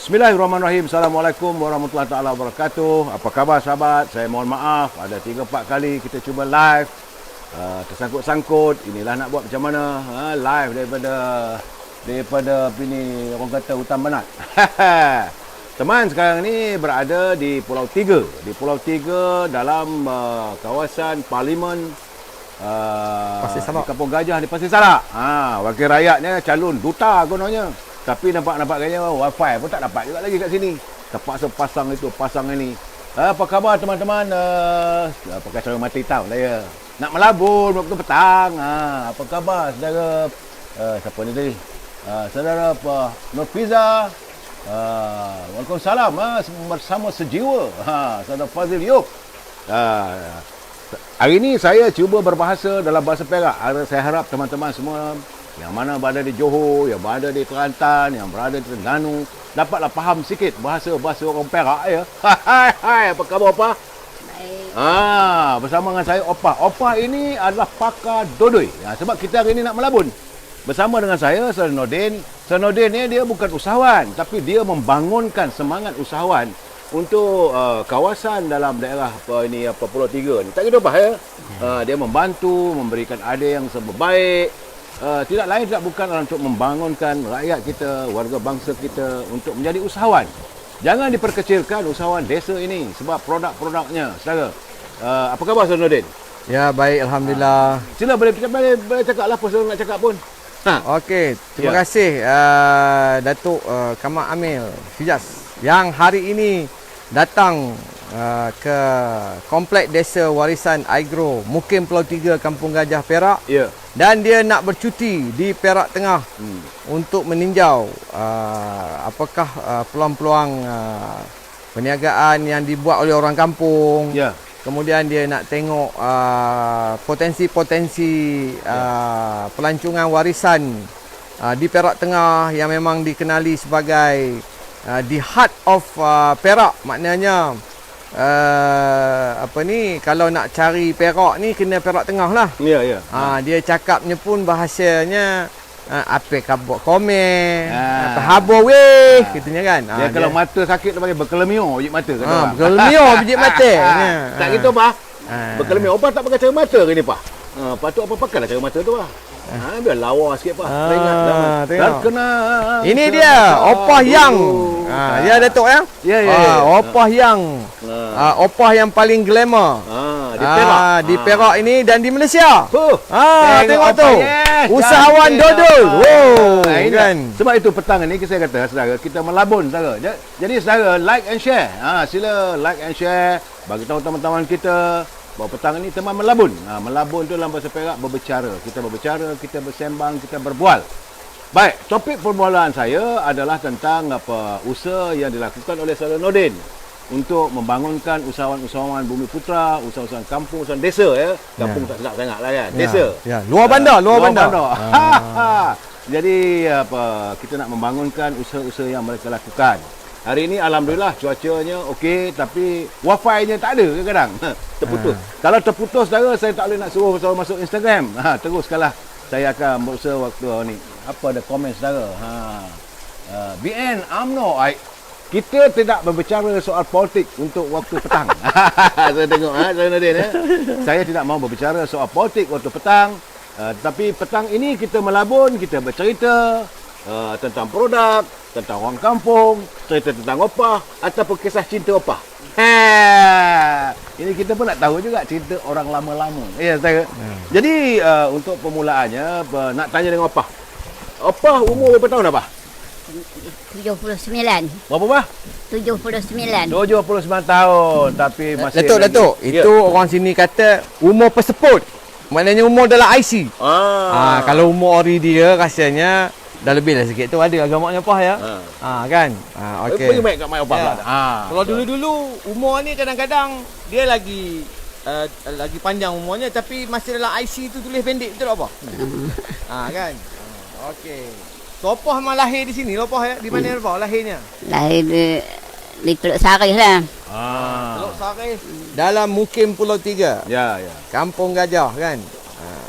Bismillahirrahmanirrahim. Assalamualaikum warahmatullahi taala wabarakatuh. Apa khabar sahabat? Saya mohon maaf ada 3-4 kali kita cuba live tersangkut-sangkut. Inilah nak buat macam mana live daripada ini orang kata hutan banat. Teman sekarang ni berada di Pulau Tiga. Di Pulau Tiga dalam kawasan Parlimen Pasir Salak. di Kampung Gajah di Pasir Salak. Wakil rakyatnya calon duta kononnya. Tapi nampak gayanya wifi pun tak dapat juga lagi kat sini. Terpaksa pasang itu, pasang ini. Apa khabar teman-teman? Pakai sarung mata hitam saya. Nak melabur waktu petang. Apa khabar saudara? Siapa ni tadi? Saudara apa? Nurfiza. Waalaikumsalam. Bersama sejiwa. Saudara Fazil Yuk. Hari ini saya cuba berbahasa dalam bahasa Perak. Saya harap teman-teman semua yang mana berada di Johor, yang berada di Kelantan, yang berada di Terengganu dapatlah faham sikit bahasa orang Perak ya. Hai, apa khabar Opah? Baik. Bersama dengan saya Opah. Opah ini adalah pakar dodoi. Sebab kita hari ini nak melabun. Bersama dengan saya Saudara Nordin. Saudara Nordin ni dia bukan usahawan, tapi dia membangunkan semangat usahawan untuk kawasan dalam daerah Pulau Tiga ni. Tak kira Opah ya. Dia membantu memberikan idea yang sebaik. Tidak lain tidak bukan untuk membangunkan rakyat kita, warga bangsa kita untuk menjadi usahawan. Jangan diperkecilkan usahawan desa ini sebab produk-produknya. Saudara, apa khabar Saudara Nordin? Ya, baik, alhamdulillah. Sila boleh cakap lah apa saudara nak cakap pun. Okey, terima kasih Datuk Kamal Amil Fijaz yang hari ini datang ke Kompleks Desa Warisan Agro Mukim Pulau Tiga Kampung Gajah Perak. Ya. Dan dia nak bercuti di Perak Tengah untuk meninjau apakah peluang-peluang perniagaan yang dibuat oleh orang kampung. Ya. Kemudian dia nak tengok potensi-potensi pelancongan warisan di Perak Tengah yang memang dikenali sebagai the heart of Perak. Maknanya kalau nak cari perak ni kena Perak Tengah lah. Ya, ya. Dia cakapnya pun bahasanya apa khabar komen, apa habor weh katanya kan. Dia kalau mata sakit dia panggil berkelemio biji mata kata orang. Berkelemio biji mata. Tak gitu Pak. Berkelemio Opah tak pakai cermata ke ni Pak? Patut apa pakailah cermata tu Pak. Biar lawa sikit Pak. Teringat terkena. Ini dia Opah yang ya Datuk ya. Ya. Opah yang Opah yang paling glamour. Di Perak. Di Perak ini dan di Malaysia. Tengok tu. Yes, Usahawan dodol. Kan. Sebab itu petang ni saya kata saudara kita melabun saudara. Jadi saudara like and share. Sila like and share bagi tahu teman-teman kita bahawa petang ni teman melabun. Melabun tu dalam bahasa Perak berbicara. Kita berbicara, kita bersembang, kita berbual. Baik, topik permulaan saya adalah tentang usaha yang dilakukan oleh Saudara Nordin untuk membangunkan usahawan-usahawan Bumi Putra, usahawan kampung, usahawan desa ya. Kampung tak sedap sangat lah kan. Desa. Ya, luar bandar. Jadi kita nak membangunkan usaha-usaha yang mereka lakukan. Hari ini alhamdulillah cuacanya okey tapi wifi-nya tak ada kadang-kadang. Terputus. Kalau terputus saudara saya tak boleh nak suruh saudara masuk Instagram. Teruskanlah. Saya akan berusaha waktu ni. Apa ada komen saudara? BN UMNO kita tidak berbicara soal politik untuk waktu petang. Saya tengok saya Nadine ya. Saya tidak mahu berbicara soal politik waktu petang. Tapi petang ini kita melabun, kita bercerita tentang produk, tentang orang kampung, cerita tentang Opah ataupun kisah cinta Opah. Ini kita pun nak tahu juga cerita orang lama-lama. Ya, saya. Jadi untuk permulaannya nak tanya dengan Opah. Opah umur berapa tahun Opah? 79. Berapa bah? 79. 79 tahun tapi masih Datuk, itu orang sini kata umur perseput. Maknanya umur dalam IC. Kalau umur ori dia rasanya dah lebih lah sikit tu ada agamanya Opah ya. Kan. Okey. Pergi baik kat mai Opah pula. Kalau dulu-dulu umur ni kadang-kadang dia lagi panjang umurnya tapi masih dalam IC tu tulis pendek betul tak Opah? Kan. Okey. So Opah memang lahir di sini Opah ya. Di mana Opah lahirnya? Lahir di Teluk Saris lah. Teluk Saris. Dalam Mukim Pulau Tiga. Ya. Kampung Gajah kan.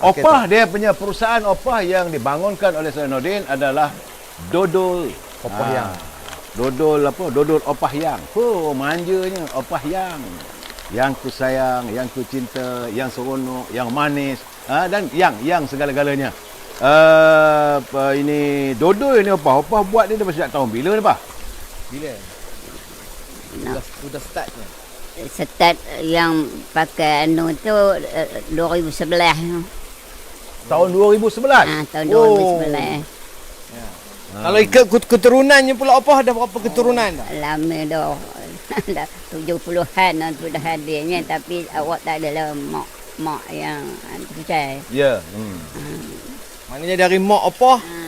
Opah dia punya perusahaan Opah yang dibangunkan oleh Saudara Nordin adalah Dodol Opah yang. Dodol apa? Dodol opah yang. Oh, manjanya opah yang. Yang ku sayang, yang ku cinta, yang seronok, yang manis, dan yang segala-galanya. Ini dodol ni opah. Opah buat ni dah sejak tahun bila ni, Pak? Bila? Sudah start ni. Start yang pakai anu tu 2011. Tahun 2011. Tahun 2011. Kalau ikut keturunannya pula opah dah berapa keturunan dah? Lama dah. Dah 70-an tu dah hadirnya, tapi awak tak adalah mak yang percaya. Ya. Maknanya dari mak opah, Ha.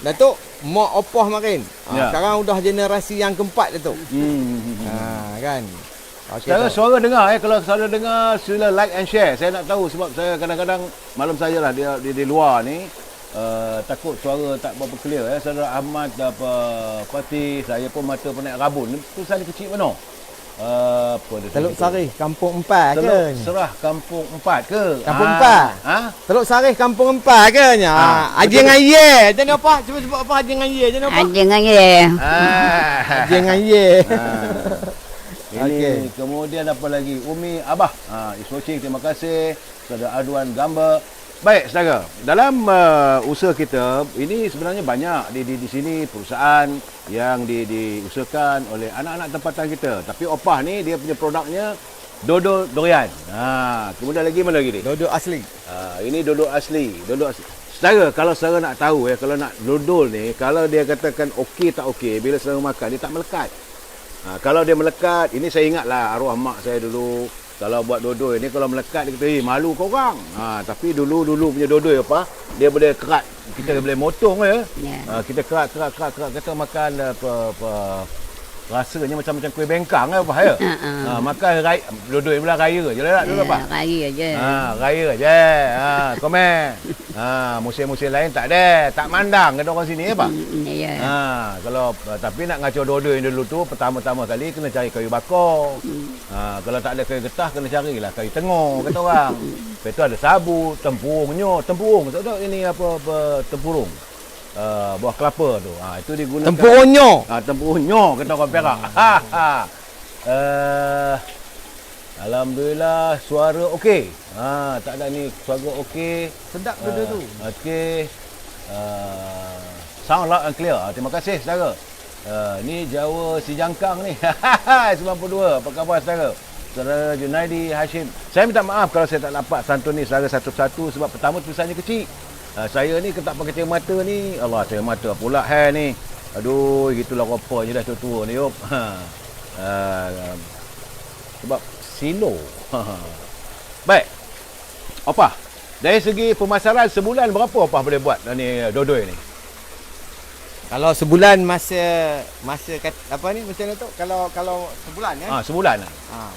Datuk, mak opah makin. Ya. Sekarang udah generasi yang keempat Datuk. Kan. Okay, Sekarang suara dengar kalau suara dengar sila like and share. Saya nak tahu sebab saya kadang-kadang malam sajalah dia di luar ni takut suara tak berapa clear Saudara Ahmad apa Fatih, saya pun mata penaik rabun. Tulisan ni kecil mana? Apa dia? Teluk Sarih Kampung Empat Teluk ke? Serah Kampung 4 ke? Kampung Empat. Teluk Sarih Kampung Empat ke nya? Haji dengan Ye. Macam ni apa? Cuba sebut apa Haji dengan Ye? Macam ni apa? Ada dengan ye. Haji dengan Ye. Ini Okey. kemudian apa lagi? Umi Abah. Iswaching, terima kasih. Saudara Adwan Gambar. Baik, saudara. Dalam usaha kita, ini sebenarnya banyak di sini perusahaan yang diusahakan oleh anak-anak tempatan kita. Tapi opah ni dia punya produknya dodol durian. Kemudian lagi mana lagi ni? Dodol asli. Ini dodol asli. Dodol asli. Saudara, kalau saudara nak tahu kalau nak dodol ni, kalau dia katakan okey tak okey, bila saudara makan dia tak melekat. Kalau dia melekat, ini saya ingatlah arwah mak saya dulu. Kalau buat dodol ni kalau melekat dia kata, malu kau orang. Tapi dulu punya dodol apa? Dia boleh kerat. Kita boleh motong je. Ya. Kita kerat kata makan apa rasanya macam kuih bengkang apa ya. Makan dodol bulan raya je lah dulu apa? Raya je. Raya je. Komen. Musim-musim lain tak ada, tak mandang kata orang sini apa? Ya. Kalau tapi nak ngacau dodol yang dulu tu pertama-tama kali kena cari kayu bakar. Kalau tak ada kayu getah kena carilah kayu tengor kata orang. Lepas tu ada sabut, tempurungnya, tempurung. Tak tahu ini apa tempurung. Buah kelapa tu. Itu digunakan Tempurunyo. tempurungnya kata orang Perak. Alhamdulillah suara okey. Tak ada ni suara okey. Sedap dodol tu. Okey. Sound loud and clear. Terima kasih saudara. Ni Jawa si Jangkang ni. 92. Apa khabar saudara? Saudara Junaidi Hashim. Saya minta maaf kalau saya tak dapat santuni saudara satu-satu sebab pertama tulisannya kecil. Saya ni tak pakai cermata ni. Allah, cermata pula hair ni. Aduh, gitulah rupanya dah tua-tua ni, yop. Sebab silo. Baik. Opah. Dari segi pemasaran sebulan berapa opah boleh buat ni dodol ni? Kalau sebulan masa apa ni macam tu? Kalau sebulan ya. Sebulan lah.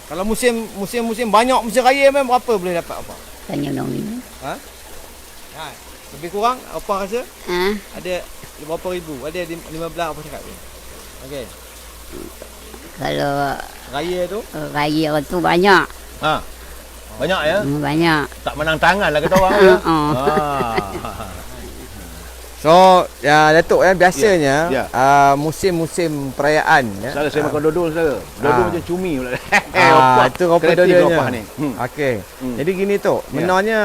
Kalau musim banyak musim raya memang berapa boleh dapat apa? Tanya orang ni. Lebih kurang apa rasa? Ada berapa ribu? Ada 15 apa cakap ni? Okey. Kalau Raya tu? raya tu banyak. Banyak ya? Banyak. Tak menang tangan lah kata orang ya. So, ya Datuk biasanya Ya. musim-musim perayaan Saya makan dodol saudara. Dodol macam cumi pula. Itu rupa Kreatif dodolnya. opah ni. Okey. Jadi gini tu, benarnya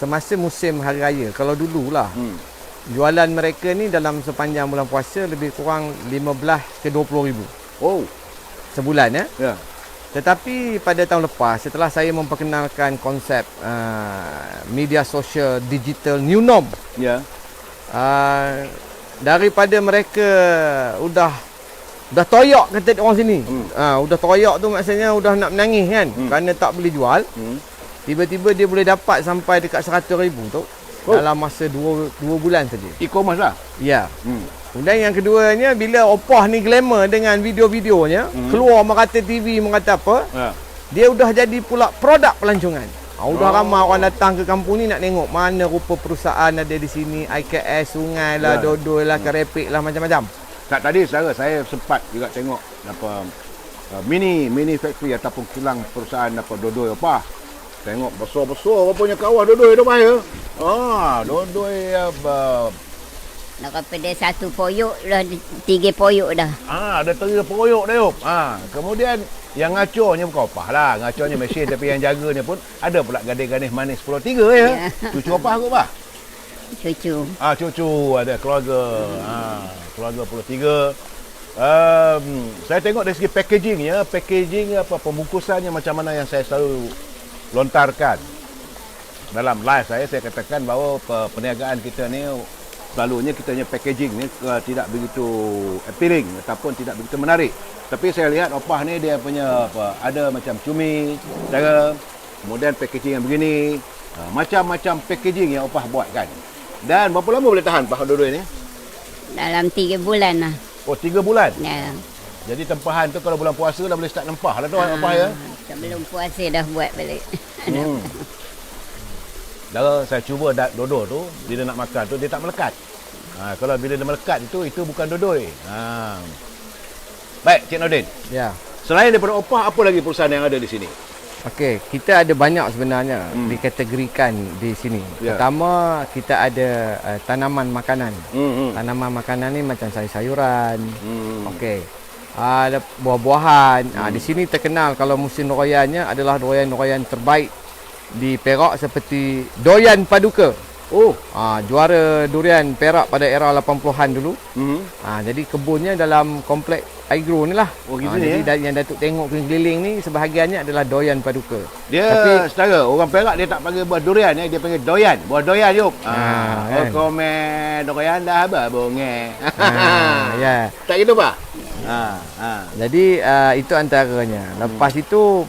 semasa musim hari raya, kalau dululah jualan mereka ni dalam sepanjang bulan puasa lebih kurang 15 ke 20 ribu Oh. sebulan ya. Ya. Tetapi pada tahun lepas setelah saya memperkenalkan konsep media sosial digital new norm, Ya. daripada mereka udah toyok kata orang sini. Udah toyok tu maksudnya udah nak menangis kan kerana tak boleh jual. Tiba-tiba dia boleh dapat sampai dekat 100,000 tu dalam masa 2 bulan saja. E-commerce lah. Ya. Kemudian yang keduanya bila opah ni glamour dengan video-videonya keluar merata TV merata apa, dia udah jadi pula produk pelancongan. Udah ramai orang datang ke kampung ni nak tengok mana rupa perusahaan ada di sini, IKS, sungai lah, dodol lah, kerepek lah, macam-macam. Tak, tadi saya sempat juga tengok apa mini factory ataupun kilang perusahaan apa dodol apa. Tengok besar-besar apa punya kawah dodol tu bahaya. Dodol Nak pada satu poyok dah 3 poyok dah. Ada 3 poyok dah, Yop. Kemudian yang ngacornya bukan opah lah. Ngacornya mesin tapi yang jaganya pun ada pula gadis-gadis manis Pulau 3 ya. Cucu opah kot, Pak? Cucu. Cucu ada keluarga. Keluarga Pulau 3. Saya tengok dari segi packaging pembungkusannya macam mana yang saya selalu lontarkan. Dalam live saya katakan bahawa perniagaan kita ni selalunya kita punya packaging ni tidak begitu appealing ataupun tidak begitu menarik. Tapi saya lihat opah ni dia punya ada macam cumi, cara, kemudian packaging yang begini, macam-macam packaging yang opah buat kan. Dan berapa lama boleh tahan opah dua-dua ni? Dalam 3 bulan lah. Oh, 3 bulan? Ya. Jadi tempahan tu kalau bulan puasa dah boleh start nempah lah tu opah ya? Sebelum puasa dah buat balik. Kalau saya cuba dodol tu, bila nak makan tu dia tak melekat. Kalau bila dia melekat itu bukan dodol. Baik, Cik Nordin. Ya. Selain daripada opah, apa lagi perusahaan yang ada di sini? Okey, kita ada banyak sebenarnya dikategorikan di sini. Ya. Pertama, kita ada tanaman makanan. Tanaman makanan ni macam sayur-sayuran. Okey. Ada buah-buahan. Di sini terkenal kalau musim duriannya adalah durian-durian terbaik di Perak seperti Doyan Paduka. Juara durian Perak pada era 80-an dulu. Jadi kebunnya dalam komplek Agro ni lah. Jadi yang Datuk tengok keliling ni sebahagiannya adalah Doyan Paduka. Dia setara orang Perak dia tak panggil buah durian, dia panggil doyan. Buah doyan Yop. Kan? Komen durian dah apa bonge. Ya. Tak gitu Pak? Jadi itu antaranya. Lepas itu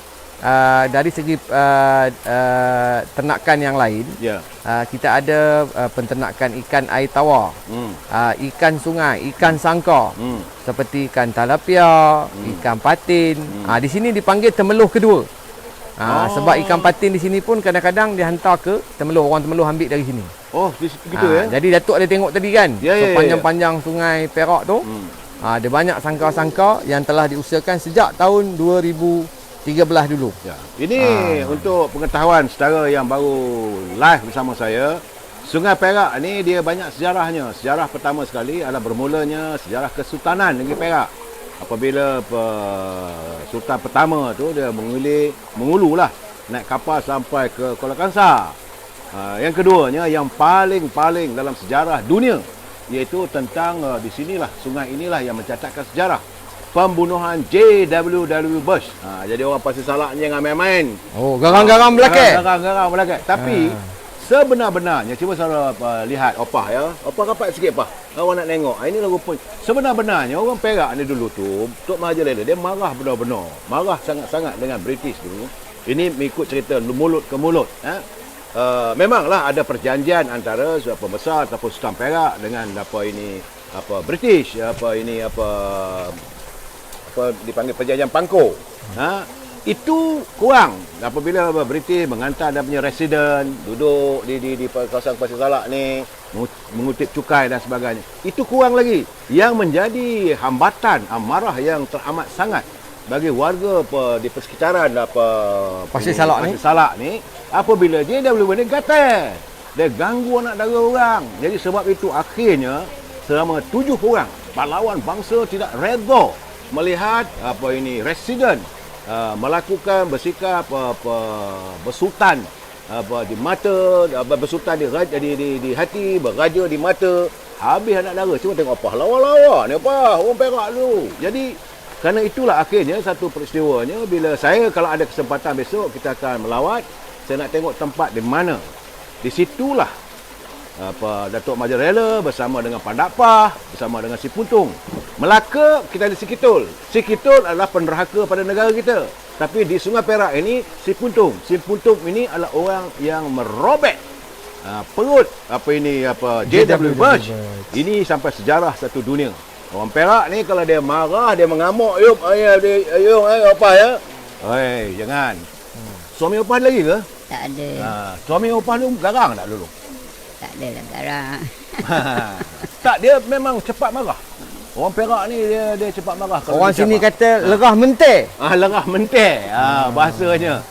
dari segi ternakan yang lain, kita ada penternakan ikan air tawar, ikan sungai, ikan sangkar, seperti ikan talapia, ikan patin. Di sini dipanggil temeluh kedua. Sebab ikan patin di sini pun kadang-kadang dihantar ke Temeluh, orang Temeluh ambil dari sini. Oh, gitu ya. Jadi Datuk ada tengok tadi kan, sepanjang-panjang sungai Perak tu, ada banyak sangkar-sangkar yang telah diusahakan sejak tahun 2013 dulu. Ini untuk pengetahuan saudara yang baru live bersama saya, Sungai Perak ni dia banyak sejarahnya. Sejarah pertama sekali adalah bermulanya sejarah Kesultanan Negeri Perak. Apabila Sultan pertama tu dia mengululah naik kapal sampai ke Kuala Kangsar. Yang keduanya yang paling dalam sejarah dunia, iaitu tentang di sinilah sungai inilah yang mencatatkan sejarah pembunuhan J.W.W. Bush. Jadi orang Pasir Salak ni jangan main-main. Garang-garang belakang. Garang-garang belakang. Tapi sebenar-benarnya, cuba saudara lihat opah ya. Opah rapat sikit Pak. Awak nak tengok. Ini lah rupanya. Sebenar-benarnya orang Perak ni dulu tu, Tok Mahathir Lela, dia marah benar-benar. Marah sangat-sangat dengan British dulu. Ini mengikut cerita mulut ke mulut. Memanglah ada perjanjian antara pembesar ataupun Sultan Perak dengan British, dipanggil perjanjian Pangko. Itu kurang apabila British menghantar dia punya resident duduk di kawasan Pasir Salak ni, mengutip cukai dan sebagainya. Itu kurang lagi yang menjadi hambatan amarah yang teramat sangat bagi warga di persekitaran Pasir Salak ni apabila JW ni kata dia ganggu anak dara orang. Jadi sebab itu akhirnya selama 7 orang pahlawan bangsa tidak redha melihat resident melakukan bersikap bersultan di mata, bersultan di hati, beraja di mata. Habis anak dara. Cuma tengok apa lawa-lawa ni apa orang Perak dulu. Jadi kerana itulah akhirnya satu peristiwanya, bila saya kalau ada kesempatan besok kita akan melawat, saya nak tengok tempat di mana. Di situlah Datuk Mahathir Lela bersama dengan Pandak Pah, bersama dengan Si Puntung. Melaka kita ada Si Kitul. Si Kitul adalah penerhaka pada negara kita. Tapi di Sungai Perak ini Si Puntung ini adalah orang yang merobek perut JW Bush. Ini sampai sejarah satu dunia. Orang Perak ni kalau dia marah, dia mengamuk, apa ya? Oi, jangan. Suami opah lagi ke? Tak ada. Suami opah tu garang tak dulu? Tak ada lah garang. Tak, dia memang cepat marah. Orang Perak ni dia cepat marah. Orang sini kata lerah menteh. Lerah menteh. Bahasanya.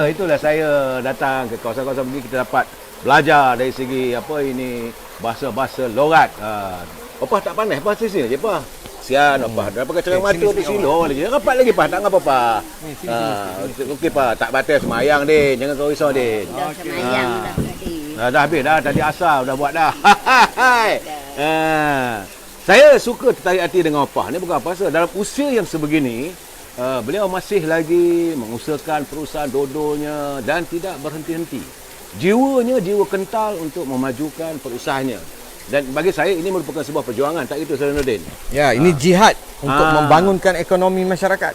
Itulah saya datang ke kawasan-kawasan begini, kita dapat belajar dari segi bahasa lorat. Opah tak pandai bahasa sini je Pak. Sian Opah dah pakai cerang mata tu silo lagi. Rapat lagi Pak, tak ngapa Pak. Okey Pak, tak batal semayang din. Jangan kau risau din. Dah semayang dah tadi. Dah habis dah tadi asal dah buat dah. Saya suka tertarik hati dengan Opah ni bukan apa pasal dalam usia yang sebegini beliau masih lagi mengusahakan perusahaan dodolnya dan tidak berhenti-henti. Jiwanya jiwa kental untuk memajukan perusahaannya. Dan bagi saya ini merupakan sebuah perjuangan, tak gitu Sainuddin? Ya, ini jihad untuk membangunkan ekonomi masyarakat.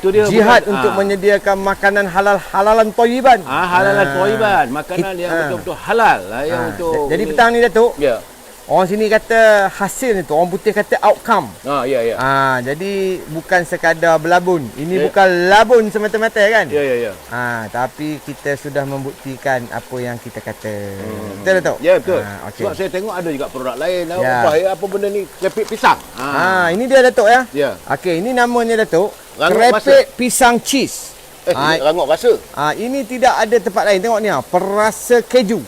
Tu dia. Jihad untuk menyediakan makanan halalan thayyiban. Halalan thayyiban, makanan yang betul-betul halal yang untuk. Jadi petang ni Datuk. Ya. Orang sini kata hasil ni tu, orang putih kata outcome. Ya. Jadi bukan sekadar berlabun. Ini bukan labun semata-mata kan? Ya. Tapi kita sudah membuktikan apa yang kita kata. Betul Datuk? Ya, betul. Okay. Sebab saya tengok ada juga produk lain. Ya. Apa benda ni? Keripik pisang. Ini dia Datuk ya. Ya. Okey, ini namanya Datuk. Rangup Keripik pisang cheese. Rangup rasa. Ini tidak ada tempat lain. Tengok ni perasa keju.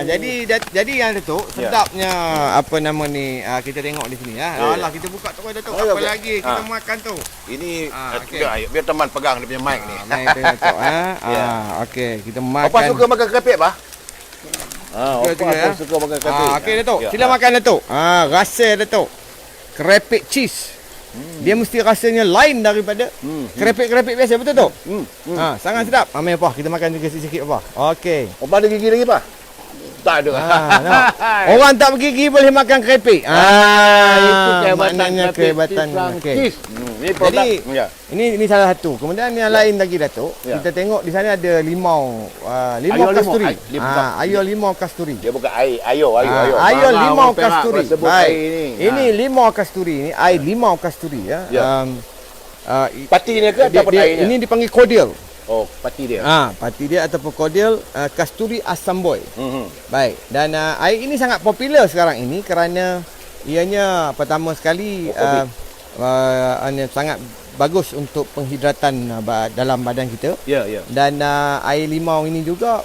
Jadi yang Datuk, sedapnya apa nama ni, kita tengok di sini ya. Alah, kita buka tu Datuk. Apa lagi kita makan tu? Ini biar teman pegang dia punya mic ni. Mic tu Datuk okey, kita makan. Apa suka makan keripik, Pak? Apa suka makan keripik. Okey Datuk, sila makan Datuk. Rasa Datuk. Keripik cheese. Dia mesti rasanya lain daripada keripik-keripik biasa, betul tak? Sangat sedap. Ambil apa? Kita makan juga sikit-sikit apa? Okey. Opah ada gigi lagi, Pak? Tak ada. Orang tak bergigi boleh makan keripik. Itu maknanya kehebatan. Okey. Ini produk. Ini salah satu. Kemudian yang lain lagi Datuk, kita tengok di sana ada limau kasturi. Air limau kasturi. Dia bukan air, air. Air limau kasturi. Baik. Ini limau kasturi ni, air limau kasturi ya. Pati ni ke ataupun airnya? Ini dipanggil cordial. Pati dia. Pati dia ataupun cordial kasturi asam boy. Baik. Dan air ini sangat popular sekarang ini kerana ianya pertama sekali sangat bagus untuk penghidratan dalam badan kita. Ya. Dan air limau ini juga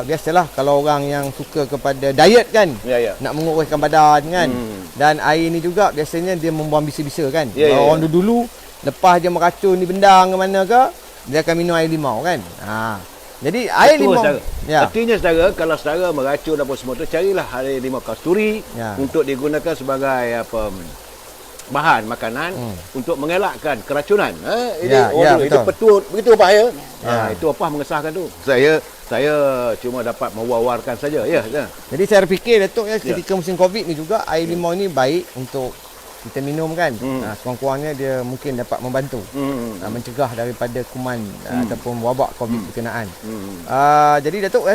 biasalah kalau orang yang suka kepada diet kan, nak menguruskan badan kan. Dan air ini juga biasanya dia membuang bisa-bisa kan. Orang dulu lepas dia meracun di bendang ke mana ke, dia akan minum air limau kan. Jadi air limau artinya saudara, kalau saudara meracun apa semua tu, carilah air limau kasturi untuk digunakan sebagai bahan makanan untuk mengelakkan keracunan. Itu betul begitu Pak ya. Itu apa mengesahkan tu. Saya cuma dapat mewawarkan saja ya. Jadi saya fikir Datuk ketika musim Covid ni juga air limau ni baik untuk kita minum kan. Sekurang-kurangnya dia mungkin dapat membantu mencegah daripada kuman ataupun wabak Covid berkenaan. Jadi Datuk,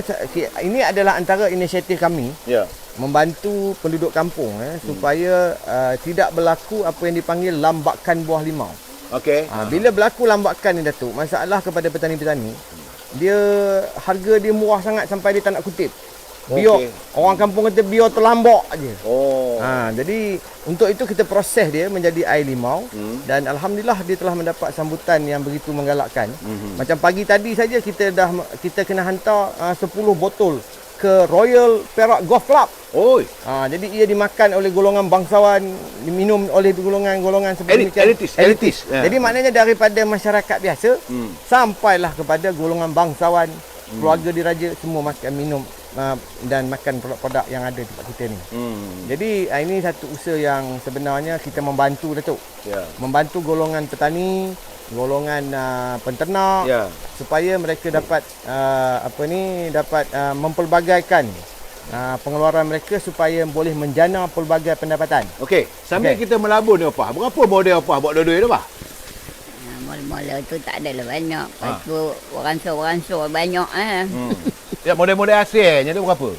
ini adalah antara inisiatif kami membantu penduduk kampung supaya tidak berlaku apa yang dipanggil lambakan buah limau. Bila berlaku lambakan ni Datuk, masalah kepada petani-petani, dia harga dia murah sangat sampai dia tak nak kutip. Orang kampung kata biar terlambak aje. Jadi untuk itu kita proses dia menjadi air limau dan alhamdulillah dia telah mendapat sambutan yang begitu menggalakkan. Macam pagi tadi saja kita kena hantar 10 botol ke Royal Perak Golf Club. Jadi ia dimakan oleh golongan bangsawan, diminum oleh golongan seperti elitis. Jadi maknanya daripada masyarakat biasa sampailah kepada golongan bangsawan, keluarga diraja, semua makan minum dan makan produk-produk yang ada di tempat kita ni. Jadi ini satu usaha yang sebenarnya kita membantu Datuk. Membantu golongan petani, golongan penternak supaya mereka dapat dapat mempelbagaikan pengeluaran mereka supaya boleh menjana pelbagai pendapatan. Sambil kita melabur ni apa? Berapa model apa buat dua-dua ni apa? Mula-mula tu tak adalah banyak. Lepas tu waransur banyak Ya, model-model asalnya tu berapa?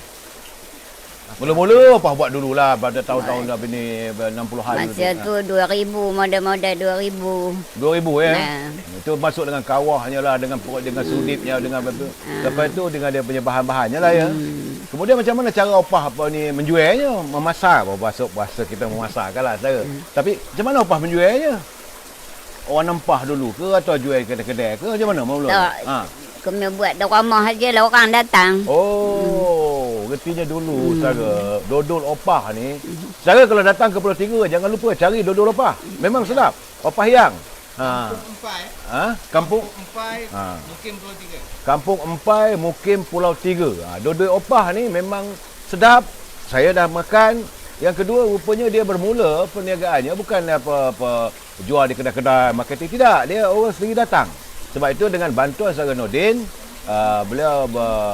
Mula-mula apa buat dululah pada tahun-tahun dah ni 60-an. Masa tu 2,000, model-model 2,000. 2,000 ya. Itu masuk dengan kawahnya lah, dengan sudipnya, dengan apa tu. Lepas tu dengan dia punya bahan-bahannya lah ya. Kemudian macam mana cara opah ni menjualnya? Memasak, bahasa kita memasakkan lah saudara. Tapi macam mana opah menjualnya? Orang nempah dulu ke atau jual kedai-kedai ke? Macam mana mula? Kena buat dah ramah aja lah orang datang. Gitu kualitinya dulu, saudara. Dodol opah ni. Saudara kalau datang ke Pulau Tiga, jangan lupa cari dodol opah. Memang sedap. Opah yang. Kampung Empai, Mukim Pulau Tiga. Kampung Empai, Mukim Pulau Tiga. Dodol opah ni memang sedap. Saya dah makan. Yang kedua, rupanya dia bermula perniagaannya bukan apa-apa jual di kedai-kedai marketing, tidak. Dia orang sendiri datang. Sebab itu dengan bantuan saudara Nordin, beliau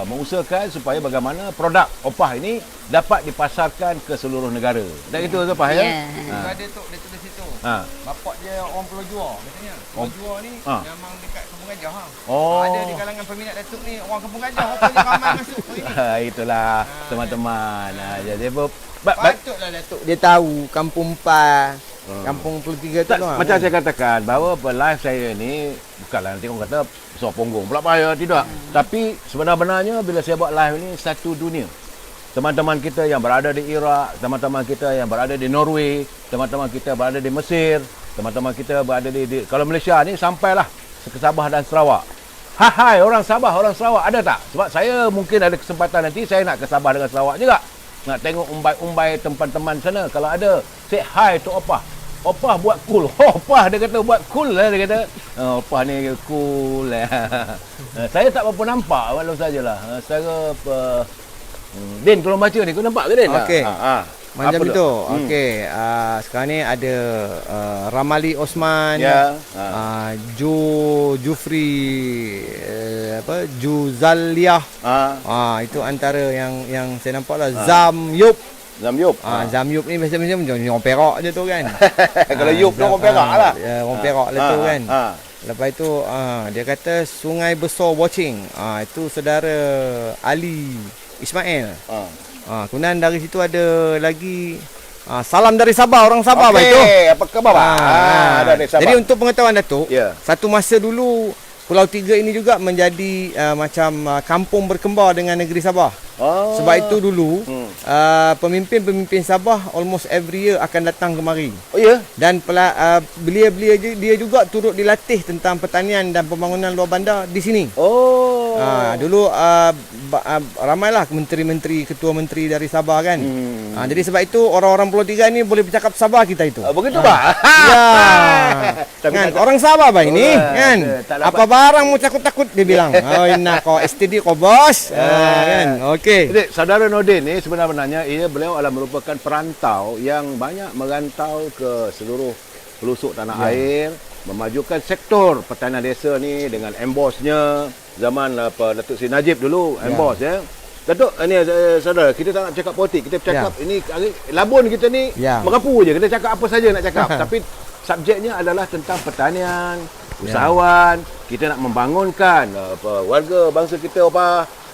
mengusahakan supaya bagaimana produk opah ini dapat dipasarkan ke seluruh negara. Dan itu Opah ya? Ada tu, dia tulis situ. Bapak dia orang Pulau Juar katanya. Pulau Juar ni memang dekat Kampung Gajah. Ada di kalangan peminat Datuk ni orang Kampung Gajah, rupanya ramai masuk hari ni. Itulah teman-teman. Jadi patutlah Datuk dia tahu Kampung Empai, Kampung Pulau Tiga tu lah. Macam saya katakan bahawa live saya ni bukanlah nanti orang kata besar punggung pula payah, tidak. Tapi sebenar-benarnya bila saya buat live ni satu dunia. Teman-teman kita yang berada di Iraq, teman-teman kita yang berada di Norway, teman-teman kita berada di Mesir, teman-teman kita berada di kalau Malaysia ni sampailah ke Sabah dan Sarawak. Hai orang Sabah, orang Sarawak ada tak? Sebab saya mungkin ada kesempatan nanti saya nak ke Sabah dengan Sarawak juga. Nak tengok umbai-umbai teman-teman sana. Kalau ada, say hi to Opah. Opah buat cool. Opah dia kata buat cool lah dia kata. Opah ni cool lah. Saya tak berapa nampak walau sajalah. Secara Din, kalau baca ni kau nampak ke Din? Okey. Macam itu. Okey. Sekarang ni ada Ramali Osman, Jufri Juzaliah. Itu antara yang saya nampak lah. Zamyup. Zamyup ni biasa-biasa macam orang Perak je tu kan. Kalau Yup tu orang Perak lah. Orang Perak lah tu kan. Lepas itu dia kata Sungai Besar watching. Itu saudara Ali Ismail. Kemudian dari situ ada lagi salam dari Sabah, orang Sabah baik tu. Apa khabar? Ada dari Sabah. Jadi untuk pengetahuan Datuk, satu masa dulu Pulau Tiga ini juga menjadi macam kampung berkembar dengan negeri Sabah. Sebab itu dulu pemimpin-pemimpin Sabah almost every year akan datang kemari. Dan belia-belia dia juga turut dilatih tentang pertanian dan pembangunan luar bandar di sini. Dulu ramailah menteri-menteri, ketua menteri dari Sabah kan. Jadi sebab itu orang-orang Pulau Tiga ni boleh bercakap Sabah kita itu. Begitu Pak? Ya. Kan orang Sabah bah ini kan. Apa barang mu takut-takut dia bilang. Inna kau STD kau bos. Kan. Okey. Jadi saudara Nordin ni sebenarnya beliau adalah merupakan perantau yang banyak merantau ke seluruh pelosok tanah air, memajukan sektor pertanian desa ni dengan embosnya zaman Datuk Seri Najib dulu embos ya. Datuk ni saudara, kita tak nak cakap politik, kita bercakap ini labun kita ni mengapu je, kita cakap apa saja nak cakap. Tapi subjeknya adalah tentang pertanian, usahawan, kita nak membangunkan warga bangsa kita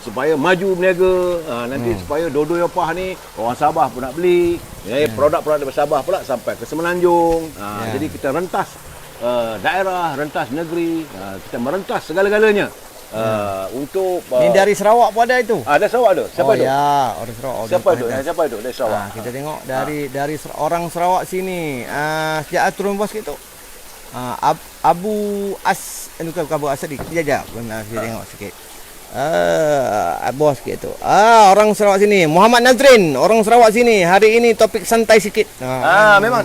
supaya maju berniaga, nanti supaya dodol opah ni orang Sabah pun nak beli, produk-produk dari Sabah pula sampai ke Semenanjung. Jadi kita rentas daerah, rentas negeri, kita merentas segala-galanya. Untuk ni dari Sarawak pun ada itu. Ada Sarawak ada. Siapa itu? Orang Sarawak. Siapa itu dari Sarawak? Kita tengok dari orang Sarawak sini. Sejak turun bos gitu. Abu Abu Asadi. Sekejap. Kita tengok sikit. Bos gitu. Orang Sarawak sini. Muhammad Nazrin, orang Sarawak sini. Hari ini topik santai sikit. Memang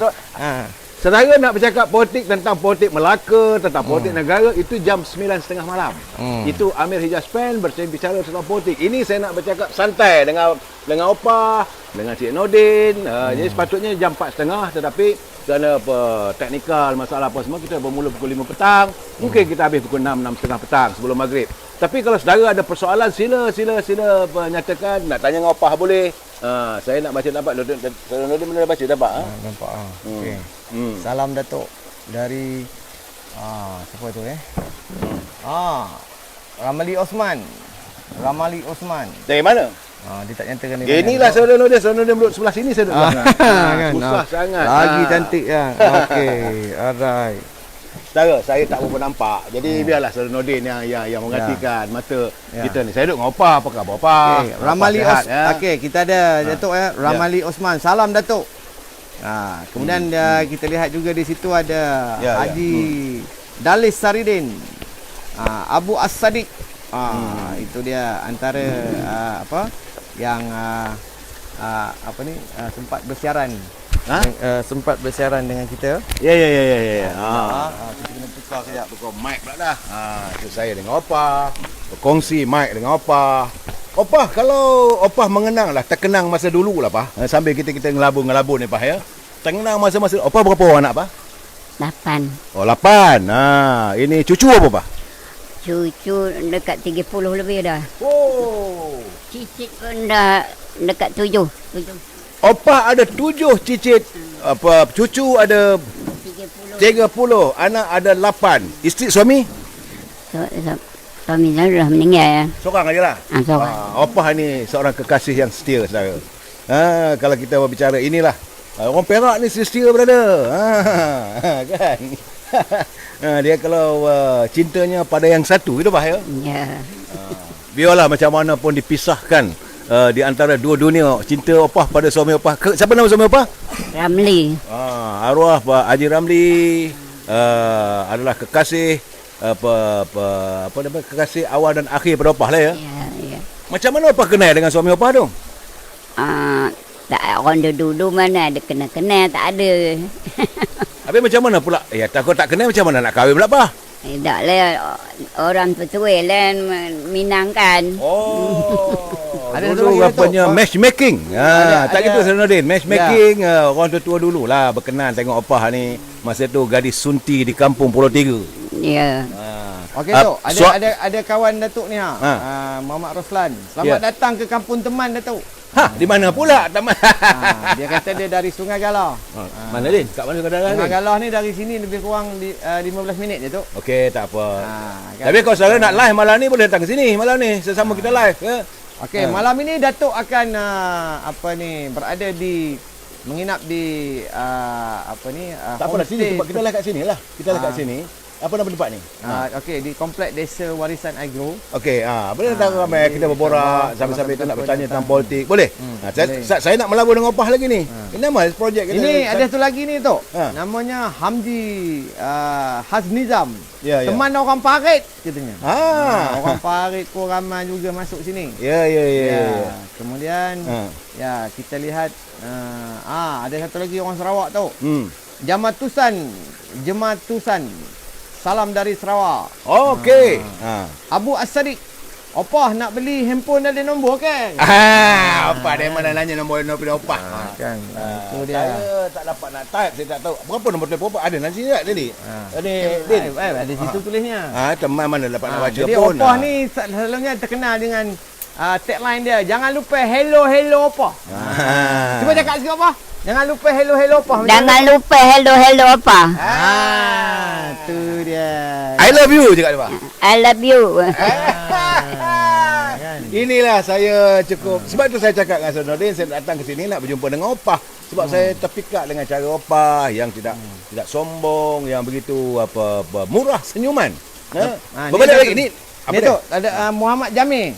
Saudara nak bercakap politik tentang politik Melaka, tentang politik negara, itu jam 9.30 malam. Itu Amir Hijaz Pen berbicara tentang politik. Ini saya nak bercakap santai dengan Opah, dengan Cik Nordin. Jadi sepatutnya jam 4.30, tetapi kerana teknikal masalah apa semua, kita bermula pukul 5 petang. Mungkin kita habis pukul 6, 6.30 petang sebelum maghrib. Tapi kalau saudara ada persoalan, sila nyatakan. Nak tanya dengan Opah boleh. Saya nak baca dapat. Nordin boleh baca dapat. Nampak. Okey. Salam Datuk dari siapa tu Ramali Osman. Dari mana? Dia tak nyatakan ni. Inilah saudara Nordin duduk sebelah sini, saya duduk sebelah. Susah sangat. Lagi cantik kan. Okey, alright. Saudara, saya tak berapa nampak. Jadi biarlah saudara Nordin yang menggantikan mata kita ni. Saya duduk dengan Opah, apa khabar Opah? Ramali Osman. Okey, kita ada Datuk Ramali Osman. Salam Datuk. Kemudian kita lihat juga di situ ada Haji Dalis Saridin, Abu As-Sadiq. Itu dia antara yang sempat bersiaran. Ha? Sempat bersiaran dengan kita. Ya. Kita kena tukar kejap, tukar mic pula dah. Itu saya dengan Opah, berkongsi mic dengan Opah. Opah, kalau Opah mengenang lah, terkenang masa dulu lah, Pah. Sambil kita ngelabur ni, Pah, ya. Terkenang masa-masa, Opah berapa orang anak, Pah? 8. Oh, 8. Ini cucu apa, Pah? Cucu dekat 30 lebih dah. Oh. Cicit pun dah dekat 7. Opah ada 7 cicit. Cucu ada 30. Anak ada 8. Isteri suami? Suami saya dah meninggal ya. Seorang aja lah. Seorang. Opah ni seorang kekasih yang setia, saudara. Kalau kita berbicara inilah. Orang Perak ni setia, brother. Kan? Dia kalau cintanya pada yang satu, itu Pah, ya? Ya. Biarlah macam mana pun dipisahkan di antara dua dunia, cinta Opah pada suami Opah. Siapa nama suami Opah? Ramli. Arwah Pak Haji Ramli adalah kekasih kekasih awal dan akhir pada Opah lah, ya. Ya. Macam mana Opah kenal dengan suami Opah tu? Tak, orang dulu mana ada kenal-kenal, tak ada. Habis macam mana pula? Ya, takut tak kenal macam mana nak kahwin pula, Pah? Tak lah, orang petua lah Minang kan. Ada Dulu satu lagi, rupanya Datuk. matchmaking. Tak ada. gitu Senodin. Matchmaking, orang tua-tua dululah berkenan tengok Opah ni. Masa tu gadis sunti di kampung Pulau Tiga. Ya. Okey, Datuk. Ada kawan Datuk ni Muhammad Roslan. Selamat datang ke kampung teman, Datuk. Di mana pula taman? Dia kata dia dari Sungai Galah. Mana Din? Kat mana kadang-kadang? Sungai Galah ni dari sini lebih kurang 15 minit je, Datuk. Okey, tak apa. Kan? Tapi kalau saudara nak live malam ni boleh datang ke sini malam ni. Sesama kita live, ya. Okey, malam ini Datuk akan berada di menginap di Tak apalah, sini tempat kita live kat sini lah. Kita live kat sini. Apa nama tempat ni? Okey, di Komplek Desa Warisan Agro. Okey, boleh datang ramai kita berborak sambil-sambil kita nak bertanya tentang politik. Boleh? Saya nak melabur dengan Opah lagi ni. Ini nama projek kita. Ini ada satu lagi ni, Tok. Ha. Namanya Hamdi Haznizam. Ya. Teman orang Parit katanya. Orang Ah. Parit pun ramai juga masuk sini. Ya. Kemudian kita lihat ada satu lagi orang Sarawak, Tok. Jematusan. Salam dari Sarawak. Okey. Abu As-Sadiq. Opah nak beli handphone ada nombor kan? Opah dia mana nanya nombor Opah. Kan. Itu dia. Saya tak dapat nak type, saya tak tahu. Berapa nombor telefon Opah? Ada nanti tak tadi? Ini Din. Ada situ tulisnya. Teman mana dapat nak baca Jadi pun. Opah ni selalunya terkenal dengan tagline dia, jangan lupa hello Opah. Cuba cakap sikit Opah. Jangan lupa hello Opah. Jangan lupa hello apa. Tu dia. I love you cakap dia, Pak. I love you. Kan? Inilah saya cukup. Sebab tu saya cakap dengan Senodin, saya datang ke sini nak berjumpa dengan Opah. Sebab saya terpikat dengan cara Opah yang tidak sombong, yang begitu murah senyuman. Berbalik lagi ni. Ni tu ada Muhammad Jamil.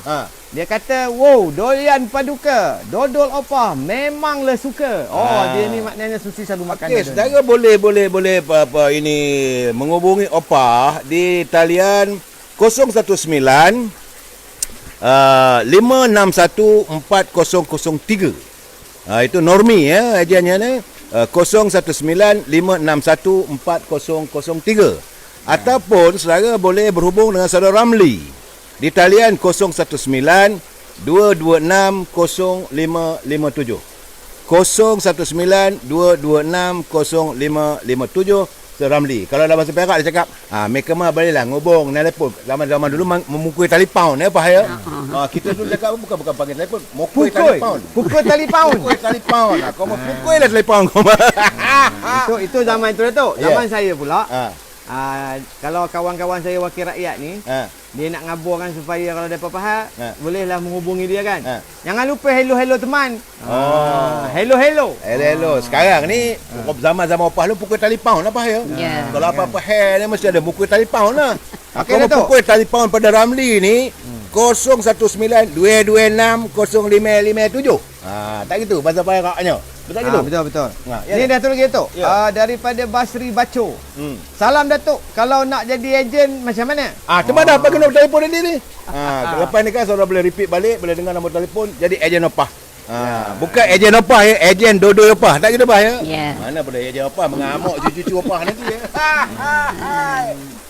Dia kata, wow, dolian paduka, dodol Opah, memanglah suka. Dia ni maknanya susi selalu makan. Okey, saudara boleh ini menghubungi Opah di talian 019 561 4003. Itu Normi ya ajiannya ni. 019 561 4003. Ataupun saudara boleh berhubung dengan saudara Ramli di talian 019 226 0557. 019 226 0557 Ramli. Kalau dalam bahasa Perak dia cakap, mereka mah bolehlah ngubung telefon. Zaman dulu memukul telefon ya Pak ya. Kita dulu cakap bukan panggil telefon, mukul telefon. Pukul telefon. Mukul telefon. Kau mau pukul lah telefon kau. Itu zaman itu Datuk. Zaman saya pula. Ha. Kalau kawan-kawan saya wakil rakyat ni, dia nak ngaburkan supaya kalau ada apa-apa bolehlah menghubungi dia kan. Jangan lupa hello teman. Hello. Sekarang ni zaman-zaman Opah lu pukul telefon lah Pak ya. Kalau apa-apa hair ni mesti ada pukul telefon lah. Kau mau pukul telefon pada Ramli ni, 019-226-0557. Tak gitu bahasa Peraknya. Betul gitu? Betul. Ya, Ni Datuk lagi Datuk. Ya. Daripada Basri Baco. Salam Datuk. Kalau nak jadi ejen macam mana? Terima dah bagi nombor telefon dia ni. Lepas ni kan saudara boleh repeat balik, boleh dengar nombor telefon, jadi ejen opah. Bukan ejen opah ya, ejen dodoi opah. Tak gitu bah ya? Ya. Mana boleh ejen opah mengamuk cucu-cucu opah nanti ya.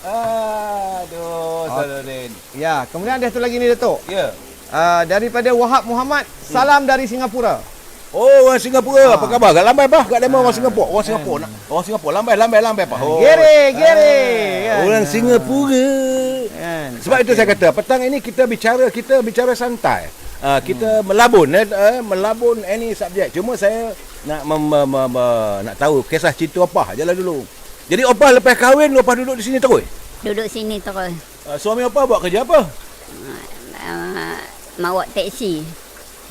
Aduh, saudara Din. Ya, kemudian ada satu lagi ni Datuk. Ya. Daripada Wahab Muhammad. Salam dari Singapura. Oh, orang Singapura. Apa khabar? Gak lambai bah, gak demo orang Singapura. Orang Singapura lambai bah. Gere. Orang Singapura. Kan. Sebab itu saya kata, petang ini kita bicara santai. Kita melabun any subjek. Cuma saya nak nak tahu kisah cinta opah je lah dulu. Jadi opah lepas kahwin, opah duduk di sini terus. Duduk sini terus. Suami opah buat kerja apa? Mawak teksi.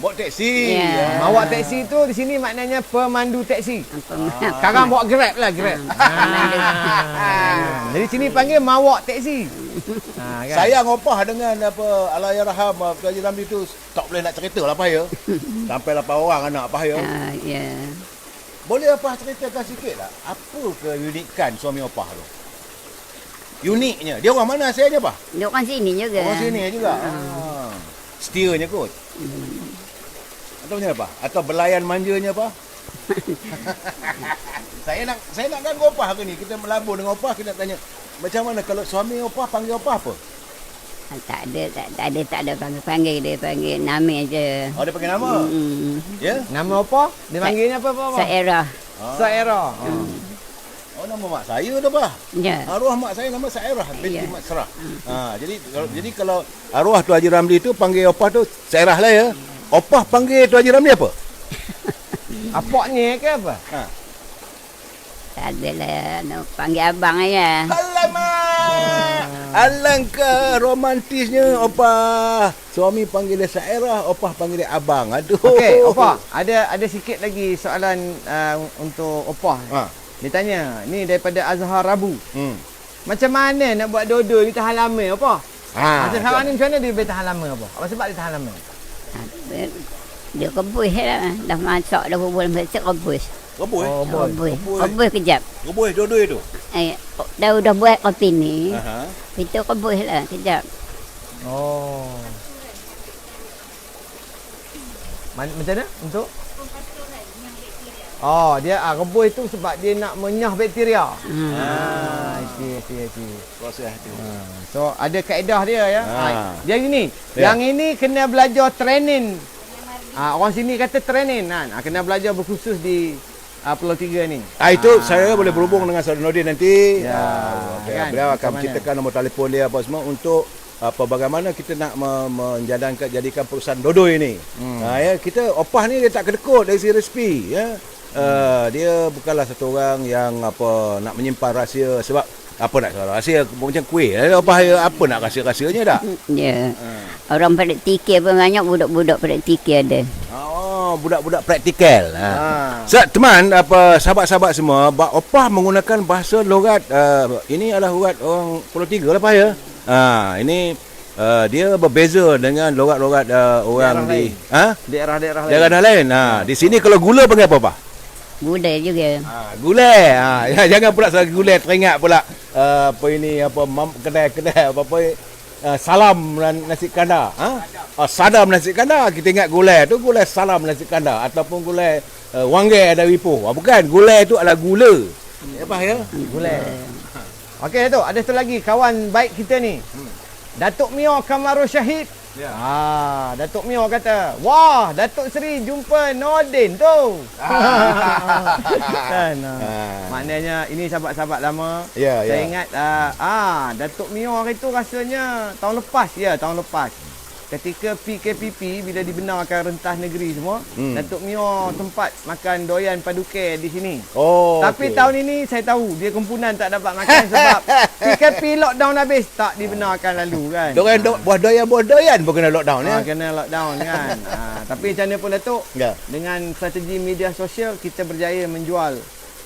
Bawa teksi. Ya. Mawak teksi tu di sini maknanya pemandu teksi. Apa Sekarang bawa Grab lah, Grab. Jadi sini panggil mawak teksi. Kan? Sayang opah dengan apa Allahyarham Tuan Haji Ramli tu tak boleh nak cerita lah apa ya. Sampai 8 orang anak apa ya. ya. Boleh opah ceritakan sikit tak? Apa keunikan suami opah tu? Uniknya. Dia orang mana asalnya apa? Dia orang sini juga. Orang sini juga. Setianya kot. Atau macam apa? Atau belayan manjanya apa? Saya nak ganggu opah ke ni. Kita melabur dengan opah, kita nak tanya macam mana kalau suami opah panggil opah apa? Tak ada panggil dia panggil nama aje. Oh, dia panggil nama. Ya? Nama apa? Dia panggilnya apa? Saerah. Saera. Oh, nama mak saya tu bah. Ya. Arwah mak saya nama Sairah binti Ya. Mat Serah. Jadi kalau arwah Tuan Haji Ramli tu panggil opah tu Sairah lah ya. Opah panggil Tuan Haji Ramli apa? Apaknya ke apa? Tak adalah nak panggil abang aja. Alamak. Alangkah romantisnya opah. Suami panggil dia Sairah, opah panggil dia abang. Aduh. Okey, Opah. Ada sikit lagi soalan untuk Opah. Dia tanya, ni daripada Azhar Rabu. Macam mana nak buat dodo ni tahan lama, Opah? Macam sekarang ni macam mana dia boleh tahan lama, Opah? Apa sebab dia tahan lama? Dia rebus lah. Dah masak dah berbulan masak rebus. Rebus? Rebus kejap. Rebus dodoi tu? Dah buat kopi ni. Itu rebus lah kejap. Oh. Macam mana untuk? Oh, dia rebus tu sebab dia nak menyah bakteria. I see. Proses tu. So ada kaedah dia ya. Dia gini. Ya. Yang ini kena belajar training. Orang sini kata training kan. Kena belajar berkhusus di Pulau Tiga ni. Itu saya boleh berhubung dengan Saudara Nordin nanti. Ya, kan? Beliau akan Macam mana? menceritakan nombor telefon dia apa semua untuk bagaimana kita nak jadikan perusahaan dodoi ini. Ya, kita opah ni dia tak kedekut dari segi resipi ya. Dia bukanlah satu orang yang nak menyimpan rahsia sebab apa nak rahsia macam kuih. Opah apa nak rahsia-rahsianya dah. Ya. Orang praktikal pun banyak budak-budak praktikal ada. Budak-budak praktikal. Teman sahabat-sahabat semua, opah menggunakan bahasa logat ini adalah logat orang Pulau Tiga lah Pak ya. Ini dia berbeza dengan logat-logat orang daerah lain. Di sini kalau gula panggil apa Pak? Gulai juga. Gulai. Jangan pula salah gulai teringat pula kedai-kedai salam nasi kandar. Sadam nasi kandar. Kita ingat gulai tu gulai salam nasi kandar ataupun gulai wanggai ada wipo. Bukan, gulai tu adalah gula. Apa ya? Gulai. Okey Datuk, ada satu lagi kawan baik kita ni. Datuk Mio Kamarul Syahid. Ya. Datuk Mio kata, "Wah, Datuk Seri jumpa Nordin tu." Kan. Maknanya ini sahabat-sahabat lama. Ya, Saya ingat Datuk Mio hari tu rasanya tahun lepas. Ketika PKPP bila dibenarkan rentas negeri semua, Datuk Mio tempat makan doyan paduke di sini. Tapi tahun ini saya tahu dia kumpulan tak dapat makan sebab PKP lockdown habis, tak dibenarkan lalu kan. Buah doyan pun kena lockdown ya. Kena lockdown kan. Tapi macam mana pun Datuk, Ya. dengan strategi media sosial kita berjaya menjual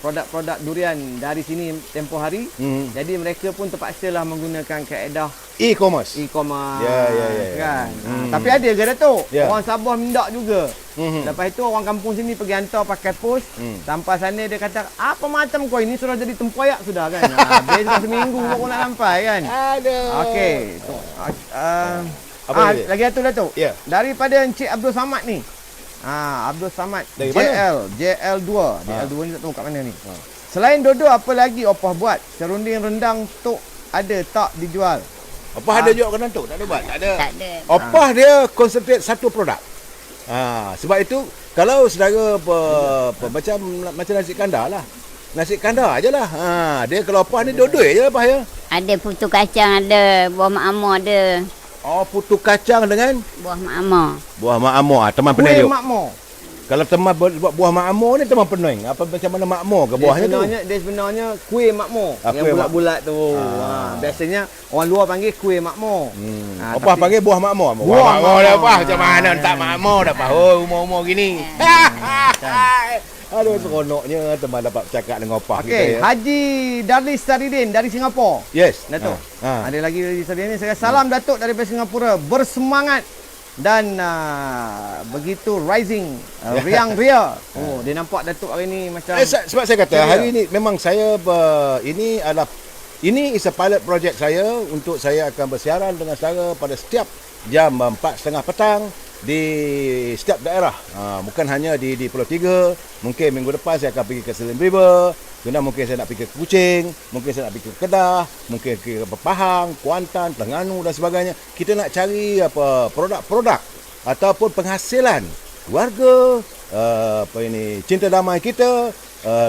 produk-produk durian dari sini tempoh hari. Jadi mereka pun terpaksalah menggunakan kaedah E-commerce. e-commerce. Ya. Kan. Tapi ada ke Datuk? Ya. Orang Sabah minta juga. Lepas itu orang kampung sini pergi hantar pakai pos. Sampai sana dia kata, apa macam kau ini sudah jadi tempoyak sudah kan. Dia sudah seminggu baru nak sampai kan. Aduh. Okey. Apa lagi? Lagi satu Datuk. Ya. Daripada Encik Abdul Samad ni. Abdul Samad Dari mana? JL2. JL2 ni tak tahu kat mana ni. Selain dodo apa lagi opah buat? Serunding rendang tok ada tak dijual? Opah ada juga kena tu? Tak ada buat? Tak ada. Tak ada. Opah dia concentrate satu produk. Sebab itu kalau saudara macam nasi kandar lah. Nasi kandar ajalah. Dia kalau opah ni dua-dua je opah ya. Ada putu kacang, ada buah mak amor ada. Oh, putu kacang dengan Buah mak amor. buah mak amor. Teman Kuih pening. makmur. Kalau teman buat buah mak amor ni teman pening. Apa macam mana makmur ke buahnya tu? Dia sebenarnya kuih makmur. Yang kuih bulat-bulat tu. Biasanya orang luar panggil kuih makmur. Opah panggil buah makmur. Buah makmur dah apa? Macam mana tak makmur dah apa? Oh, umur-umur gini. Aduh, seronoknya teman dapat bercakap dengan opah kita Okey, ya. Haji Darlis Saridin dari Singapura. Yes. Datuk. Ada lagi dari Saridin. Saya salam Datuk daripada Singapura. Bersemangat dan begitu rising, riang ria. Oh, dia nampak Datuk hari ni macam Sebab saya kata hari ni memang saya ini is a pilot project saya untuk saya akan bersiaran dengan saudara pada setiap jam 4:30 petang di setiap daerah. Bukan hanya di Pulau Tiga. Mungkin minggu depan saya akan pergi ke Selim River. Kemudian mungkin saya nak pergi ke Kuching, mungkin saya nak pergi ke Kedah, mungkin ke Pahang, Kuantan, Terengganu dan sebagainya. Kita nak cari produk-produk ataupun penghasilan warga cinta damai kita,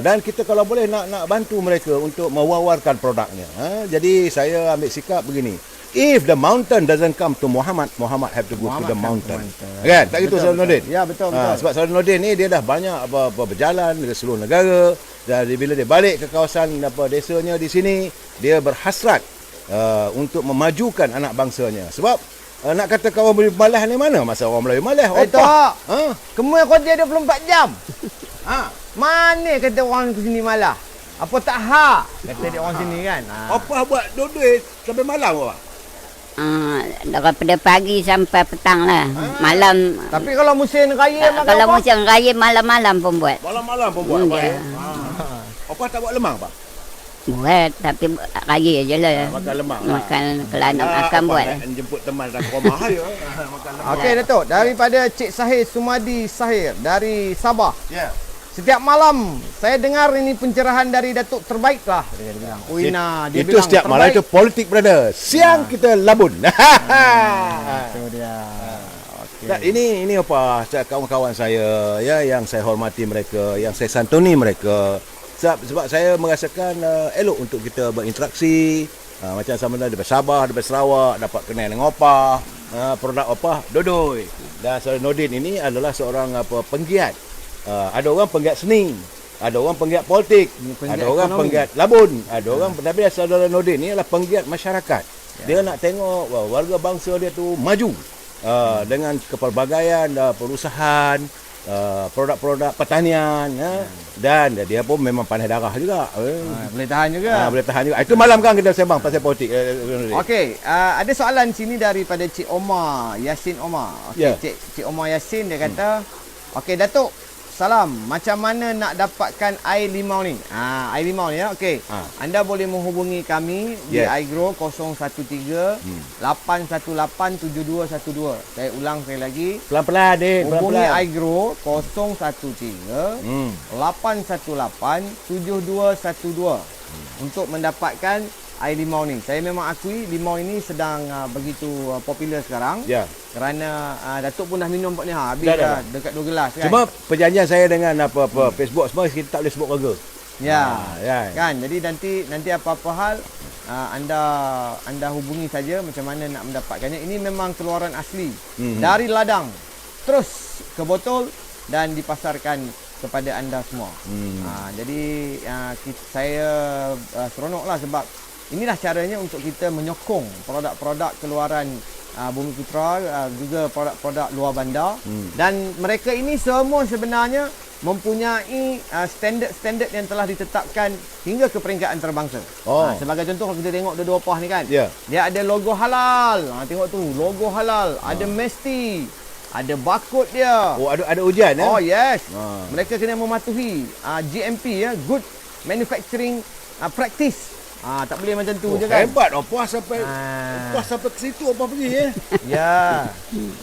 dan kita kalau boleh nak bantu mereka untuk mewawarkan produknya. Jadi saya ambil sikap begini. If the mountain doesn't come to Muhammad have to go to the mountain. Kan? Tak gitu Saudara Nordin? Ya, betul. Sebab Saudara Nordin ni dia dah banyak berjalan ke seluruh negara, dan bila dia balik ke kawasan desanya di sini, dia berhasrat untuk memajukan anak bangsanya. Sebab nak kata kawan Melayu malas ni mana masa orang Melayu malas? Tak. Kemui kerja 24 jam. Ha. Mana kata orang ke sini malah? Apa tak kata dia orang sini kan. Apa buat dua-dua sampai malam awak? Daripada pagi sampai petang lah. Malam. Tapi kalau musim raya makan Kalau apa? musim raya malam-malam pun buat. Malam-malam pun buat apa? Apa tak buat lemang pak? Buat, tapi raya je lah. Makan lemang. Makan kalau nak makan buat. Jemput teman datang rumah ya. Makan lemang. Okey Datuk, daripada Cik Sahir Sumadi Sahir dari Sabah. Ya. Setiap malam saya dengar ini pencerahan dari Datuk terbaik lah. Dia bilang. Dia Itu bilang setiap malam itu politik brother. Siang kita labun. Itu dia. Tak, ini apa kawan-kawan saya ya, yang saya hormati mereka, yang saya santuni mereka. Sebab saya merasakan elok untuk kita berinteraksi, macam sama ada daripada Sabah, daripada Sarawak, dapat kenal dengan opah, produk opah dodoi. Dan Saudara Nordin ini adalah seorang penggiat. Ada orang penggiat seni, ada orang penggiat politik, ada orang penggiat labun, ada orang, tapi Saudara Nordin ni adalah penggiat masyarakat. Dia nak tengok warga bangsa dia tu maju dengan kepelbagaian perusahaan, produk-produk pertanian, dan dia pun memang pandai darah juga. Boleh tahan juga. Boleh tahan juga. Itu malam kan kita sembang pasal politik. Okey, ada soalan sini daripada Cik Omar Yasin Omar. Okey, Ya. Cik Omar Yasin dia kata, okey Datuk, salam. Macam mana nak dapatkan air limau ni? Air limau ni ya. Okey. Anda boleh menghubungi kami di iGrow 013 818 7212. Saya ulang sekali lagi. Pelan-pelan Din, Hubungi pelan-pelan. iGrow 013 818 7212 untuk mendapatkan air limau ni. Saya memang akui limau ini sedang begitu popular sekarang. Ya. Kerana Datuk pun dah minum ni habis Dah. dekat 2 gelas kan. Cuma perjanjian saya dengan Facebook semua kita tak boleh sebut harga. ya. Ya. Kan. Jadi nanti apa-apa hal anda hubungi saja macam mana nak mendapatkannya. Ini memang keluaran asli dari ladang terus ke botol dan dipasarkan kepada anda semua. Jadi saya seronoklah sebab inilah caranya untuk kita menyokong produk-produk keluaran Bumiputra, juga produk-produk luar bandar. Dan mereka ini semua sebenarnya mempunyai standard-standard yang telah ditetapkan hingga ke peringkat antarabangsa. Sebagai contoh kalau kita tengok dua-dua opah ni kan. Ya. Dia ada logo halal. Tengok tu, logo halal. Ada mesti. Ada barcode dia. Oh, ada ujian Oh yes. Mereka kena mematuhi GMP ya, Good Manufacturing Practice. Tak boleh macam tu je kan. Hebat opah sampai ke situ opah pergi ya. Ya.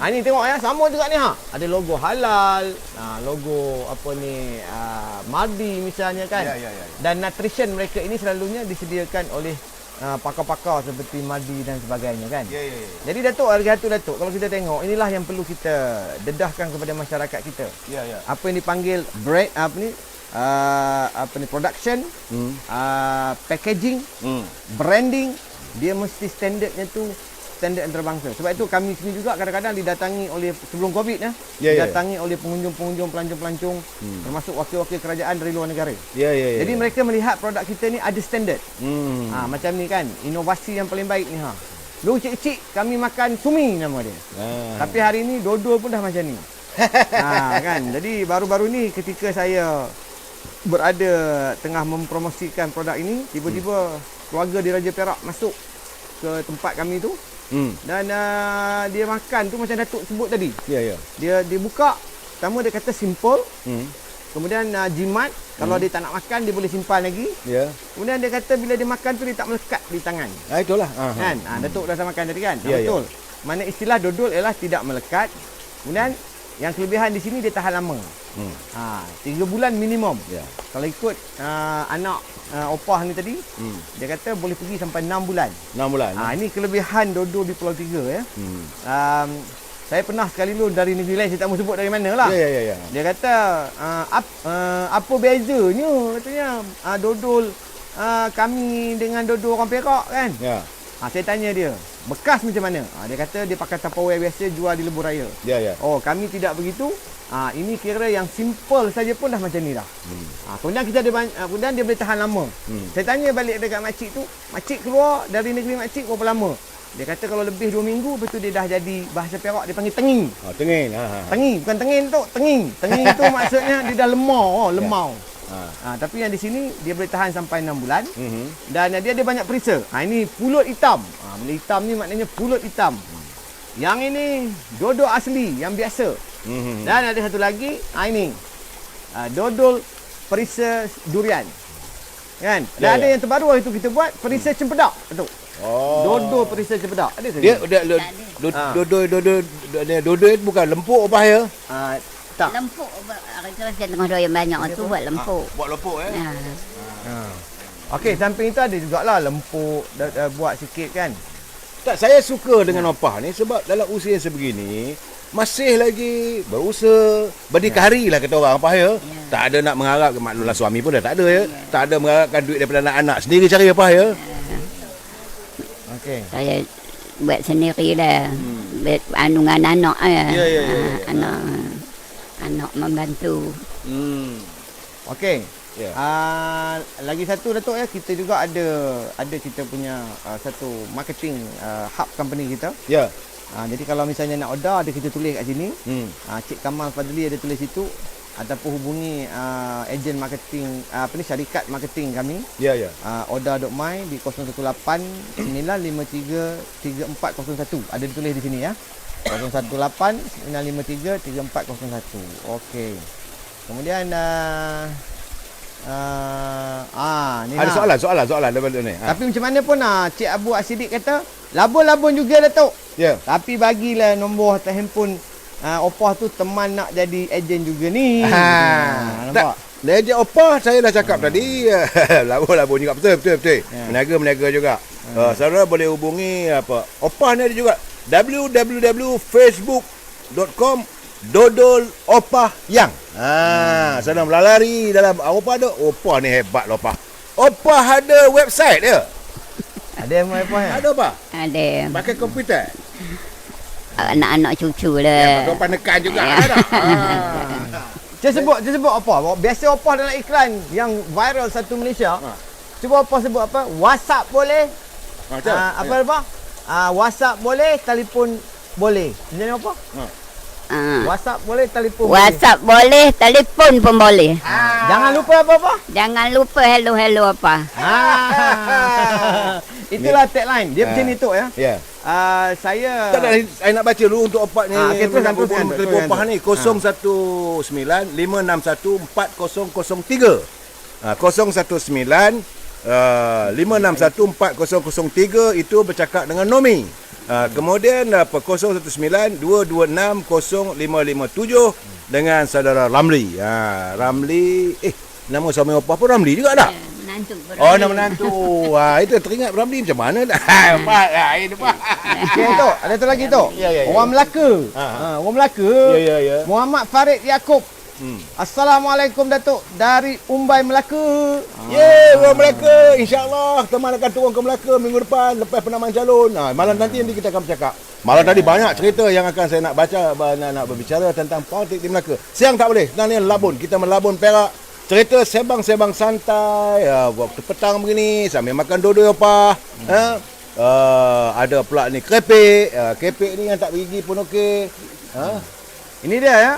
Ni tengok ya, sama juga ni Ada logo halal, logo apa ni Mardi misalnya kan. Ya. Dan nutrition mereka ini selalunya disediakan oleh pakar-pakar seperti Mardi dan sebagainya kan. Ya. Jadi Datuk, kalau kita tengok, inilah yang perlu kita dedahkan kepada masyarakat kita. Ya. Apa yang dipanggil brand production, packaging, branding, dia mesti standardnya tu standard antarabangsa. Sebab itu kami sini juga kadang-kadang didatangi oleh sebelum Covid didatangi oleh pengunjung-pengunjung, pelancong-pelancong, termasuk wakil-wakil kerajaan dari luar negara. Ya. Jadi mereka melihat produk kita ni ada standard. Macam ni kan, inovasi yang paling baik ni Dulu kecil-kecil kami makan sumi nama dia. Tapi hari ni dodol pun dah macam ni. Kan. Jadi baru-baru ni ketika saya berada tengah mempromosikan produk ini, tiba-tiba keluarga di Raja Perak masuk ke tempat kami tu. Dan dia makan tu macam Datuk sebut tadi. Ya. Dia buka, pertama dia kata simple. Kemudian jimat, kalau dia tak nak makan dia boleh simpan lagi. Ya. Kemudian dia kata bila dia makan tu dia tak melekat di tangan. Itulah. Kan? Datuk dah makan tadi kan? Ya, Betul. Mana istilah dodol ialah tidak melekat. Kemudian yang kelebihan di sini dia tahan lama. 3 bulan minimum. Ya. Kalau ikut anak opah ni tadi, dia kata boleh pergi sampai 6 bulan. 6 bulan. Ini kelebihan dodol di Pulau Tiga ya. Saya pernah sekali dulu dari negeri lain, saya tak mahu sebut dari mana lah. Ya. Dia kata apa bezanya katanya dodol kami dengan dodol orang Perak kan. Ya. Saya tanya dia, bekas macam mana? Dia kata dia pakai Tupperware biasa jual di lebuh raya. Ya. Oh, kami tidak begitu. Ini kira yang simple saja pun dah macam ni dah. Kemudian kita ada kemudian dia boleh tahan lama. Saya tanya balik dekat makcik tu, makcik keluar dari negeri makcik berapa lama? Dia kata kalau lebih 2 minggu, betul dia dah jadi bahasa Perak dia panggil tengi. Tengin. Tengi, bukan tengin tu, tengi. Tengi tu maksudnya dia dah lemau. Tapi yang di sini dia boleh tahan sampai 6 bulan. Dan dia ada banyak perisa. Ini pulut hitam. Benda hitam ni maknanya pulut hitam. Yang ini dodol asli yang biasa. Dan ada satu lagi, ini dodol perisa durian. Kan? Dan ada yang terbaru hari tu kita buat perisa cempedak. Betul. Dodol perisa cempedak. Ada Dia dodol bukan lempuk opah ya. Tak. Lempuk. Saya tengah doyan banyak tu buat lempuk. Buat lempuk Okey, samping itu ada jugalah lempuk buat sikit kan. Tak, saya suka dengan opah ni sebab dalam usia sebegini masih lagi berusaha berdikari lah kata orang opah ya. Tak ada nak mengharap, maklumlah suami pun dah tak ada ya. Tak ada mengharapkan duit daripada anak-anak, sendiri cari opah ya. Okey. Saya buat sendiri lah. Andungan anak ya. Anak membantu. Okey. Ya. Lagi satu Datuk ya, kita juga ada kita punya satu marketing hub company kita. Ya. Jadi kalau misalnya nak order, ada kita tulis kat sini. Cik Kamal Fadli ada tulis situ, ataupun hubungi ejen marketing syarikat marketing kami. Ya. Order.my di 018 953 3401. Ada ditulis di sini ya. 018 953 3401. Okey. Kemudian ni Ada soalan daripada ni. Tapi macam mana pun Cik Abu Asidik kata labun juga Datuk. Ya. Tapi bagilah nombor telefon opah tu, teman nak jadi ejen juga ni. Nampak? Ejen opah saya dah cakap tadi. Labun juga betul. Ya. Meniaga juga. Saudara boleh hubungi opah ni ada juga www.facebook.com Dodol Opah Yang. Saudara melalari dalam opah tu. Opah ni hebat lah opah. Opah ada website dia. Ada apa ya? Ada apa? Ada. Pakai komputer. Anak-anak cucu lah. Opah nekan juga ada. Saya sebut apa? Biasa opah dalam iklan yang viral satu Malaysia. Cuba opah sebut apa? WhatsApp boleh. WhatsApp boleh, telefon boleh. Jadi apa? WhatsApp boleh, telefon WhatsApp boleh, telefon pun boleh. boleh. Jangan lupa apa-apa. Jangan lupa hello apa. Itulah tagline. Dia macam ni Tok ya. Ya. Saya Tak ada, saya nak baca dulu untuk opak ni. okey, teruskan, hubung teruskan, telefon teruskan. opah ni 019 561 4003. 019 561 4003 itu bercakap dengan Nomi. Kemudian 019 226 0557 dengan saudara Ramli. Ramli, nama suami opah pun Ramli juga tak? Menantu. Oh, nama menantu. Itu teringat Ramli macam mana dah. Ini Pak. okey Tok, ada satu lagi Tok. Ya, ya, ya. Orang Melaka. Orang Melaka. Ya. Muhammad Farid Yaakob. Assalamualaikum Datuk dari Umbai Melaka. Orang Melaka. InsyaAllah teman akan turun ke Melaka minggu depan lepas penamaan calon. Malam nanti kita akan bercakap. Malam tadi banyak cerita yang akan saya nak baca, nak berbicara tentang politik di Melaka. Siang tak boleh. Sebenarnya labun. Kita melabun Perak. Cerita sebang-sebang santai. Waktu petang begini sambil makan dodol apa. Ada pula ni krepek. Krepek ni yang tak bergigi pun okey. Ini dia ya.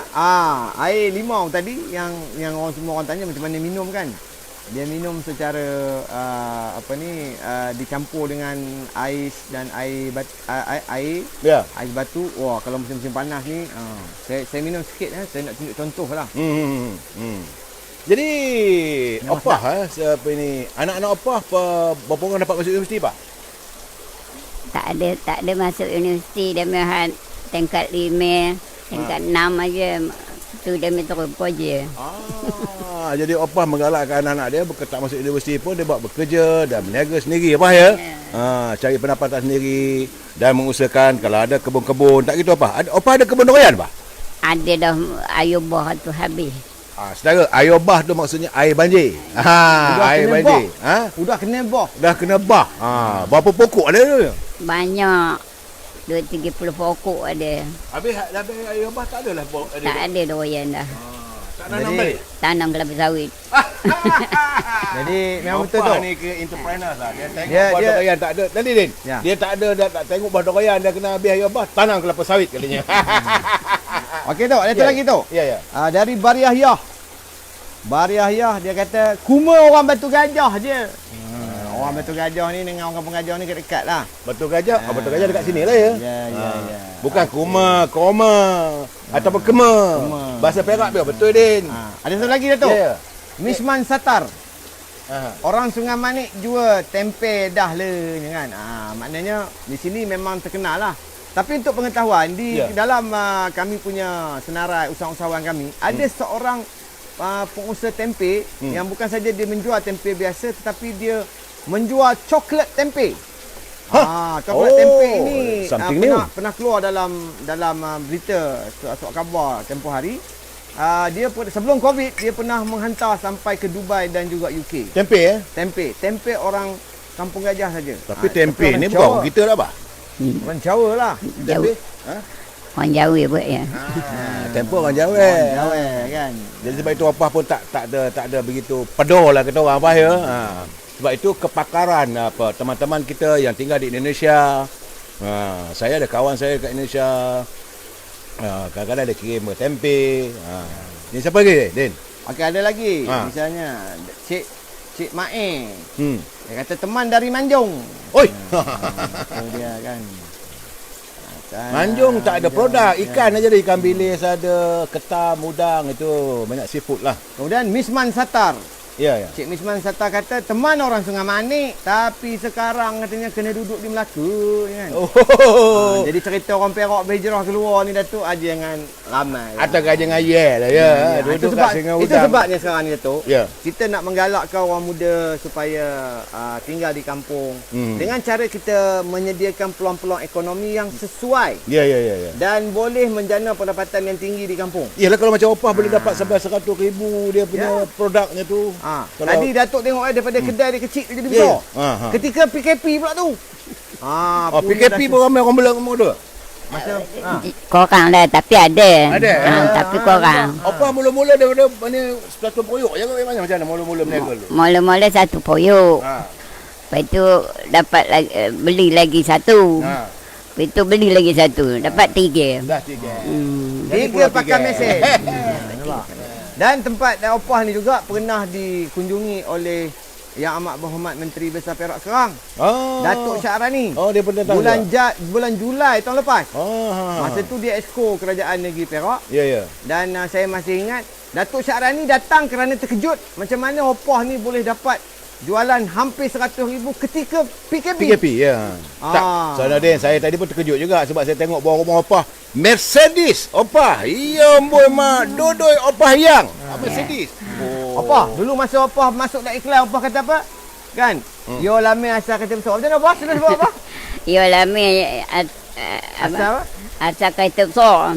Air limau tadi yang orang semua orang tanya macam mana minum kan. Dia minum secara dicampur dengan ais dan air Ya. ais batu. Wah, kalau musim-musim panas ni saya minum sikit saya nak tunjuk contoh lah. Jadi opah siapa ini? Anak-anak opah berapa orang dapat masuk universiti Pak? Tak ada masuk universiti. Dia melihat tingkat 5, tingkat 6 aja. Tu dia terus bekerja. Jadi opah menggalakkan anak-anak dia tak masuk universiti pun dia buat bekerja dan berniaga sendiri apa ya? Cari pendapatan sendiri dan mengusahakan kalau ada kebun-kebun tak gitu apa? Opah ada kebun durian Pak? Ada dah air bah tu habis. Saudara, air bah tu maksudnya air banjir. Air banjir. Udah kena bah. Dah kena bah. Berapa pokok ada tu? Banyak. 2-30 pokok ada. Habis air bah tak adalah pokok Tak ada durian dah. Tak nanam balik. Tanam kelapa sawit. Jadi memang betul Opah tu. ni ke entrepreneur lah. Dia tengok Dia- buah dia- durian tak ada. Tadi Din. Ya. Dia tak ada, dia tak tengok buah durian, dia kena habis air bah, tanam kelapa sawit katanya. Okey Tok, ada satu lagi Tok. Ya. Dari Bariah Yah dia kata kuma orang Batu Gajah je. Orang Batu Gajah ni dengan orang Kampung Gajah ni dekat lah. Batu Gajah, Batu Gajah dekat sini lah ya. Ya. Bukan koma ataupun kema. Bahasa Perak dia betul Din. Ada satu lagi Datuk. Ya. Misman Satar. Orang Sungai Manik jual tempe dah le kan. Maknanya di sini memang terkenal lah. Tapi untuk pengetahuan di dalam kami punya senarai usahawan kami ada seorang pengusaha tempe yang bukan saja dia menjual tempe biasa tetapi dia menjual coklat tempe. Coklat tempe ini something new. pernah keluar dalam berita surat khabar tempoh hari. Dia sebelum Covid dia pernah menghantar sampai ke Dubai dan juga UK. Tempe Tempe orang Kampung Gajah saja. Tapi tempe ni bukan orang kita dah bah. Orang Jawa lah. Jawa. Orang Jawa buat ya. Tempe orang Jawa. Jawa kan. Jadi sebab itu opah pun tak ada begitu pedor lah kata orang apa ya. Sebab itu kepakaran teman-teman kita yang tinggal di Indonesia. Saya ada kawan saya kat Indonesia. Kadang-kadang dia kirim tempe. Ni siapa lagi Din? Okey, ada lagi. Misalnya Cik Mae. Dia kata teman dari Manjung. Oi. Itu dia kan. Manjung tak ada produk, ikan aja ada, ikan bilis ada, ketam, udang, itu banyak seafood lah. Kemudian Misman Satar. Ya. Cik Misman Satar kata teman orang Sungai Manik tapi sekarang katanya kena duduk di Melaka kan. Jadi cerita orang Perak berhijrah keluar ni Datuk aja jangan ramai. Atau gaji ngayel lah ya. Duduk kat Sungai Udang. Itu sebabnya sekarang ni Datuk. Ya. Kita nak menggalakkan orang muda supaya tinggal di kampung dengan cara kita menyediakan peluang-peluang ekonomi yang sesuai. Ya. Dan boleh menjana pendapatan yang tinggi di kampung. Yalah kalau macam opah boleh dapat sampai 100,000 dia punya produknya tu. Kalau Tadi Datuk tengok daripada kedai dia kecil dia jadi besar. Ketika PKP pula tu. PKP pun ramai orang belakang tu. Masa Korang dah tapi ada. Ada. Tapi korang. Opah mula-mula daripada mana satu periuk je ke macam mana mula-mula berniaga tu? Mula-mula satu poyok. Lepas tu dapat lagi, beli lagi satu. Itu beli lagi satu. Dapat 3. Dah 3. Jadi 3 pulau pakai 3. mesin. Nampak? Dan tempat Opah ni juga pernah dikunjungi oleh Yang Amat Berhormat Menteri Besar Perak sekarang, Oh. Datuk Syarani. Oh, dia pernah tahu. Bulan Julai tahun lepas. Oh. Masa tu dia exco Kerajaan Negeri Perak. Ya, ya. Dan saya masih ingat Datuk Syarani datang kerana terkejut macam mana Opah ni boleh dapat jualan hampir 100,000 ketika PKP. PKP, ya. Tak, Saudara saya tadi pun terkejut juga sebab saya tengok bawah rumah Opah Mercedes Opah. Ya amboi mak, dodoi Opah yang. Mercedes. Opah, dulu masa Opah masuk dalam iklan, Opah kata apa? Kan? Yo lame asal kata besar. Macam mana Opah? Sudah sebut apa? Ya lama Asal apa? asal kereta besar.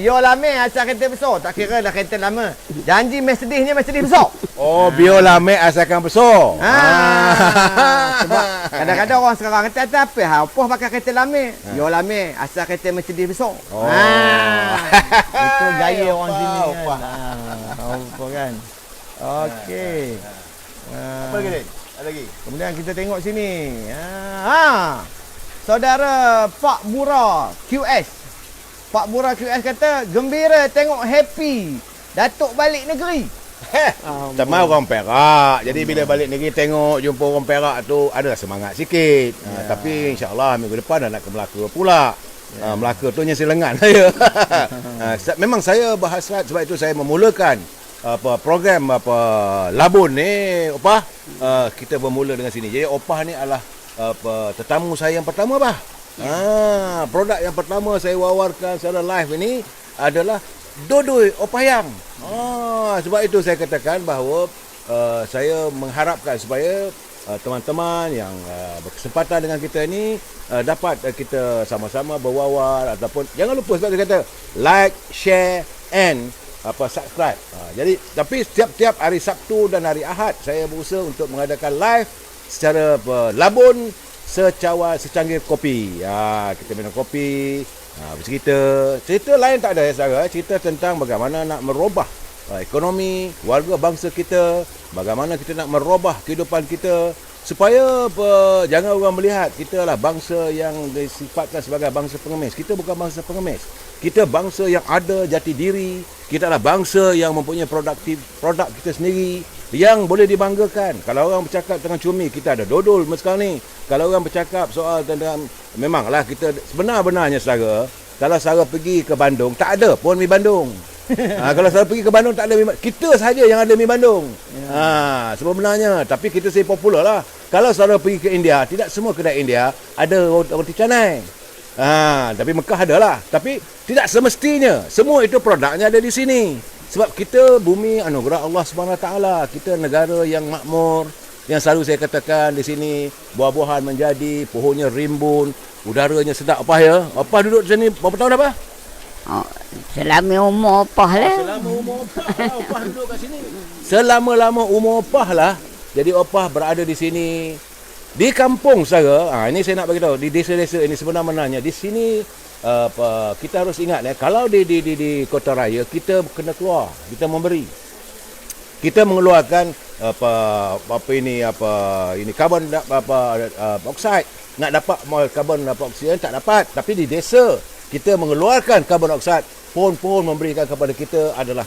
Yo lame asal kereta besar. Tak kira dah kereta lama. Janji Mercedesnya Mercedes besar. Oh, biolame asalkan besar. Sebab kadang-kadang orang sekarang kata apa ha? Opah pakai kereta lama. Yo lame asal kereta Mercedes besar. Itu gaya orang sini kan. Opah. Opah kan. Okey. Apa lagi, Din? Ada lagi? Kemudian kita tengok sini. Saudara Pak Bura QS. Pak Bura QS kata, gembira tengok happy Datuk balik negeri. Sama orang Perak. Jadi bila balik negeri tengok jumpa orang Perak tu adalah semangat sikit. Tapi insya-Allah minggu depan dah nak ke Melaka pula. Melaka tu nyasi lengan saya. Memang saya berhasrat sebab itu saya memulakan program Labun ni Opah. Kita bermula dengan sini. Jadi Opah ni adalah tetamu saya yang pertama bah. Produk yang pertama saya wawarkan secara live ini adalah dodoi opayang. Sebab itu saya katakan bahawa saya mengharapkan supaya teman-teman yang berkesempatan dengan kita ni dapat kita sama-sama berwawar ataupun jangan lupa sebab dia kata like, share and subscribe. Jadi tapi setiap hari Sabtu dan hari Ahad saya berusaha untuk mengadakan live secara Labun secangkir kopi. Kita minum kopi, cerita lain tak ada ya saudara. Cerita tentang bagaimana nak merubah ekonomi warga bangsa kita, bagaimana kita nak merubah kehidupan kita supaya jangan orang melihat kita lah bangsa yang disifatkan sebagai bangsa pengemis. Kita bukan bangsa pengemis. Kita bangsa yang ada jati diri. Kita adalah bangsa yang mempunyai produk kita sendiri yang boleh dibanggakan. Kalau orang bercakap tentang cumi, kita ada dodol sekarang ni. Kalau orang bercakap soal tentang, memanglah kita sebenar-benarnya saudara, kalau saudara pergi ke Bandung, tak ada pun mi Bandung. Kalau saudara pergi ke Bandung, tak ada mi Bandung. Kita sahaja yang ada mi Bandung. Sebenarnya. Tapi kita saya popular lah. Kalau saudara pergi ke India, tidak semua kedai India ada roti canai. Tapi Mekah ada lah. Tapi tidak semestinya. Semua itu produknya ada di sini. Sebab kita bumi anugerah Allah Subhanahu Wa Taala. Kita negara yang makmur. Yang selalu saya katakan di sini, buah-buahan menjadi, pohonnya rimbun, udaranya sedap. Apa ya? Apa duduk di sini berapa tahun apa? Selama umur Opah lah. Selama umur Opah lah. Opah duduk kat sini. Selama-lama umur Opah lah. Jadi Opah berada di sini. Di kampung saudara, ini saya nak bagi tahu, di desa-desa ini sebenarnya di sini kita harus ingat kalau di kota raya kita kena keluar, kita memberi. Kita mengeluarkan ini karbon oksida. Nak dapat karbon oksida tak dapat, tapi di desa kita mengeluarkan karbon oksida. Pohon-pohon memberikan kepada kita adalah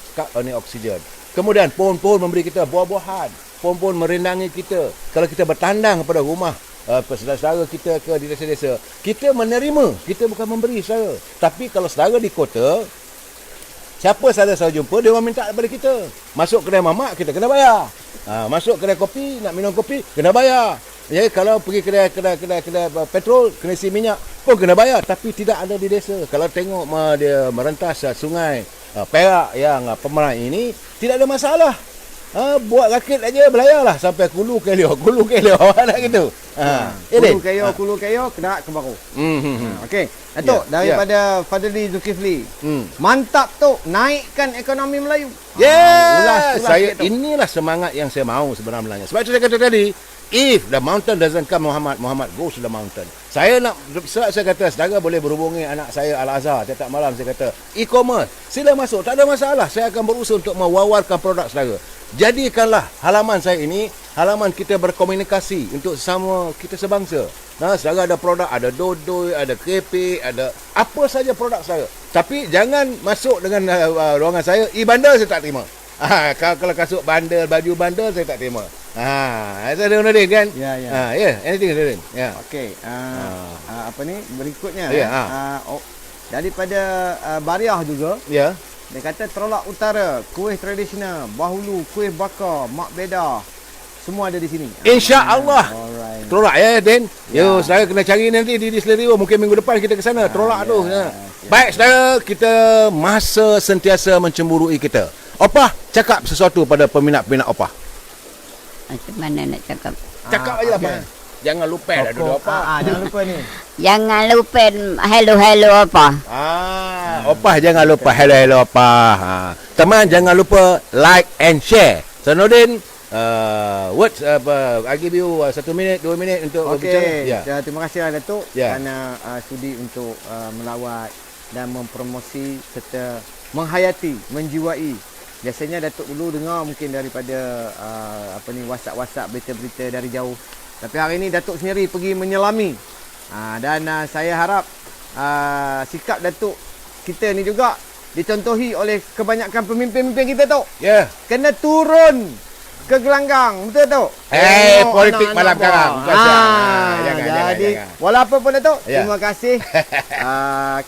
oksigen. Kemudian pohon-pohon memberi kita buah-buahan. Pohon-pohon merindangi kita. Kalau kita bertandang kepada rumah saudara-saudara kita ke di desa-desa, kita menerima, kita bukan memberi saudara. Tapi kalau saudara di kota, siapa saudara jumpa, dia orang minta daripada kita. Masuk kedai mamak, kita kena bayar. Masuk kedai kopi, nak minum kopi, kena bayar. Jadi kalau pergi kedai petrol, kena isi minyak pun kena bayar. Tapi tidak ada di desa. Kalau tengok dia merentas sungai Perak yang Pemerai ini, tidak ada masalah. Buat rakit aja belayarlah sampai Kulu Kelio nak gitu. Kulu Kelio kena ke baru. Okey. Datuk, daripada Fadli Zulkifli. Mantap tu, naikkan ekonomi Melayu. Inilah semangat yang saya mahu sebenarnya. Sebab itu saya kata tadi, If the mountain doesn't come, Muhammad goes to the mountain. Saya nak, saya kata, saudara boleh berhubungi anak saya Al-Azhar tiap malam. Saya kata, e-commerce, sila masuk, tak ada masalah. Saya akan berusaha untuk mewawarkan produk saudara. Jadikanlah halaman saya ini halaman kita berkomunikasi untuk sama kita sebangsa. Nah, saudara ada produk, ada dodoi, ada kerepek, ada apa saja produk saya. Tapi jangan masuk dengan ruangan saya, bandar saya tak terima. Kalau kasut bandar, baju bandar saya tak terima. Saya ada Nordin kan? Ya, ya. Anything Nordin. Ya. Okey, apa ni berikutnya Ya, daripada Bariah juga. Ya. Dia kata Terolak Utara, kuih tradisional, Bahulu, kuih bakar, mak beda. Semua ada di sini. InsyaAllah. Alright. Terolak ya, Den. Ya. Yo, saudara kena cari nanti di Seleriwa. Mungkin minggu depan kita ke sana. Terolak tu. Ya. Baik, saudara. Kita masa sentiasa mencemburui kita. Opah, cakap sesuatu pada peminat-peminat Opah. Macam mana nak cakap? Cakap aja apa. Jangan lupa dah dulu Opah. Jangan lupa ni. Jangan lupa hello apa. Opah jangan lupa hello Opah. Teman jangan lupa like and share. Sanudin, words I give you 1 minit, 2 minit untuk berbicara. Okey, terima kasih Datuk Ya. kerana sudi untuk melawat dan mempromosi serta menghayati, menjiwai. Biasanya Datuk dulu dengar mungkin daripada WhatsApp berita-berita dari jauh. Tapi hari ini Datuk sendiri pergi menyelami. Dan saya harap sikap Datuk kita ni juga dicontohi oleh kebanyakan pemimpin-pemimpin kita tu. Ya. Kena turun ke gelanggang, betul tak? Politik malam karam. Jadi walaupun pun Datuk, Ya. terima kasih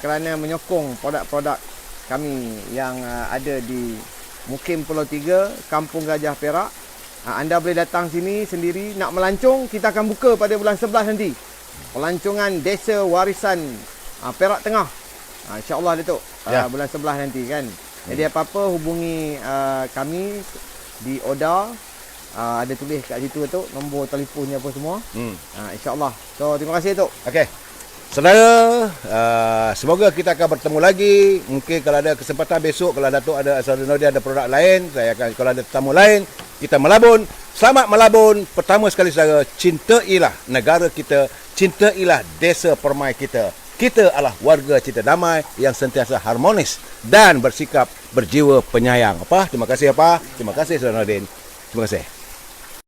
kerana menyokong produk-produk kami yang ada di Mukim Pulau 3, Kampung Gajah Perak. Anda boleh datang sini sendiri. Nak melancong, kita akan buka pada bulan 11 nanti. Pelancongan Desa Warisan Perak Tengah. InsyaAllah Datuk, bulan 11 nanti kan. Jadi apa-apa hubungi kami di Oda. Ada tulis kat situ Datuk, nombor telefonnya apa semua. InsyaAllah. So terima kasih Datuk. Okey. Saudara, semoga kita akan bertemu lagi. Mungkin kalau ada kesempatan besok, kalau Datuk ada Nordin ada produk lain, saya akan, kalau ada tetamu lain, kita melabun. Selamat melabun. Pertama sekali saudara, cintailah negara kita, cintailah desa permai kita. Kita adalah warga cinta damai yang sentiasa harmonis dan bersikap berjiwa penyayang. Terima kasih Terima kasih Saudara Nordin. Terima kasih.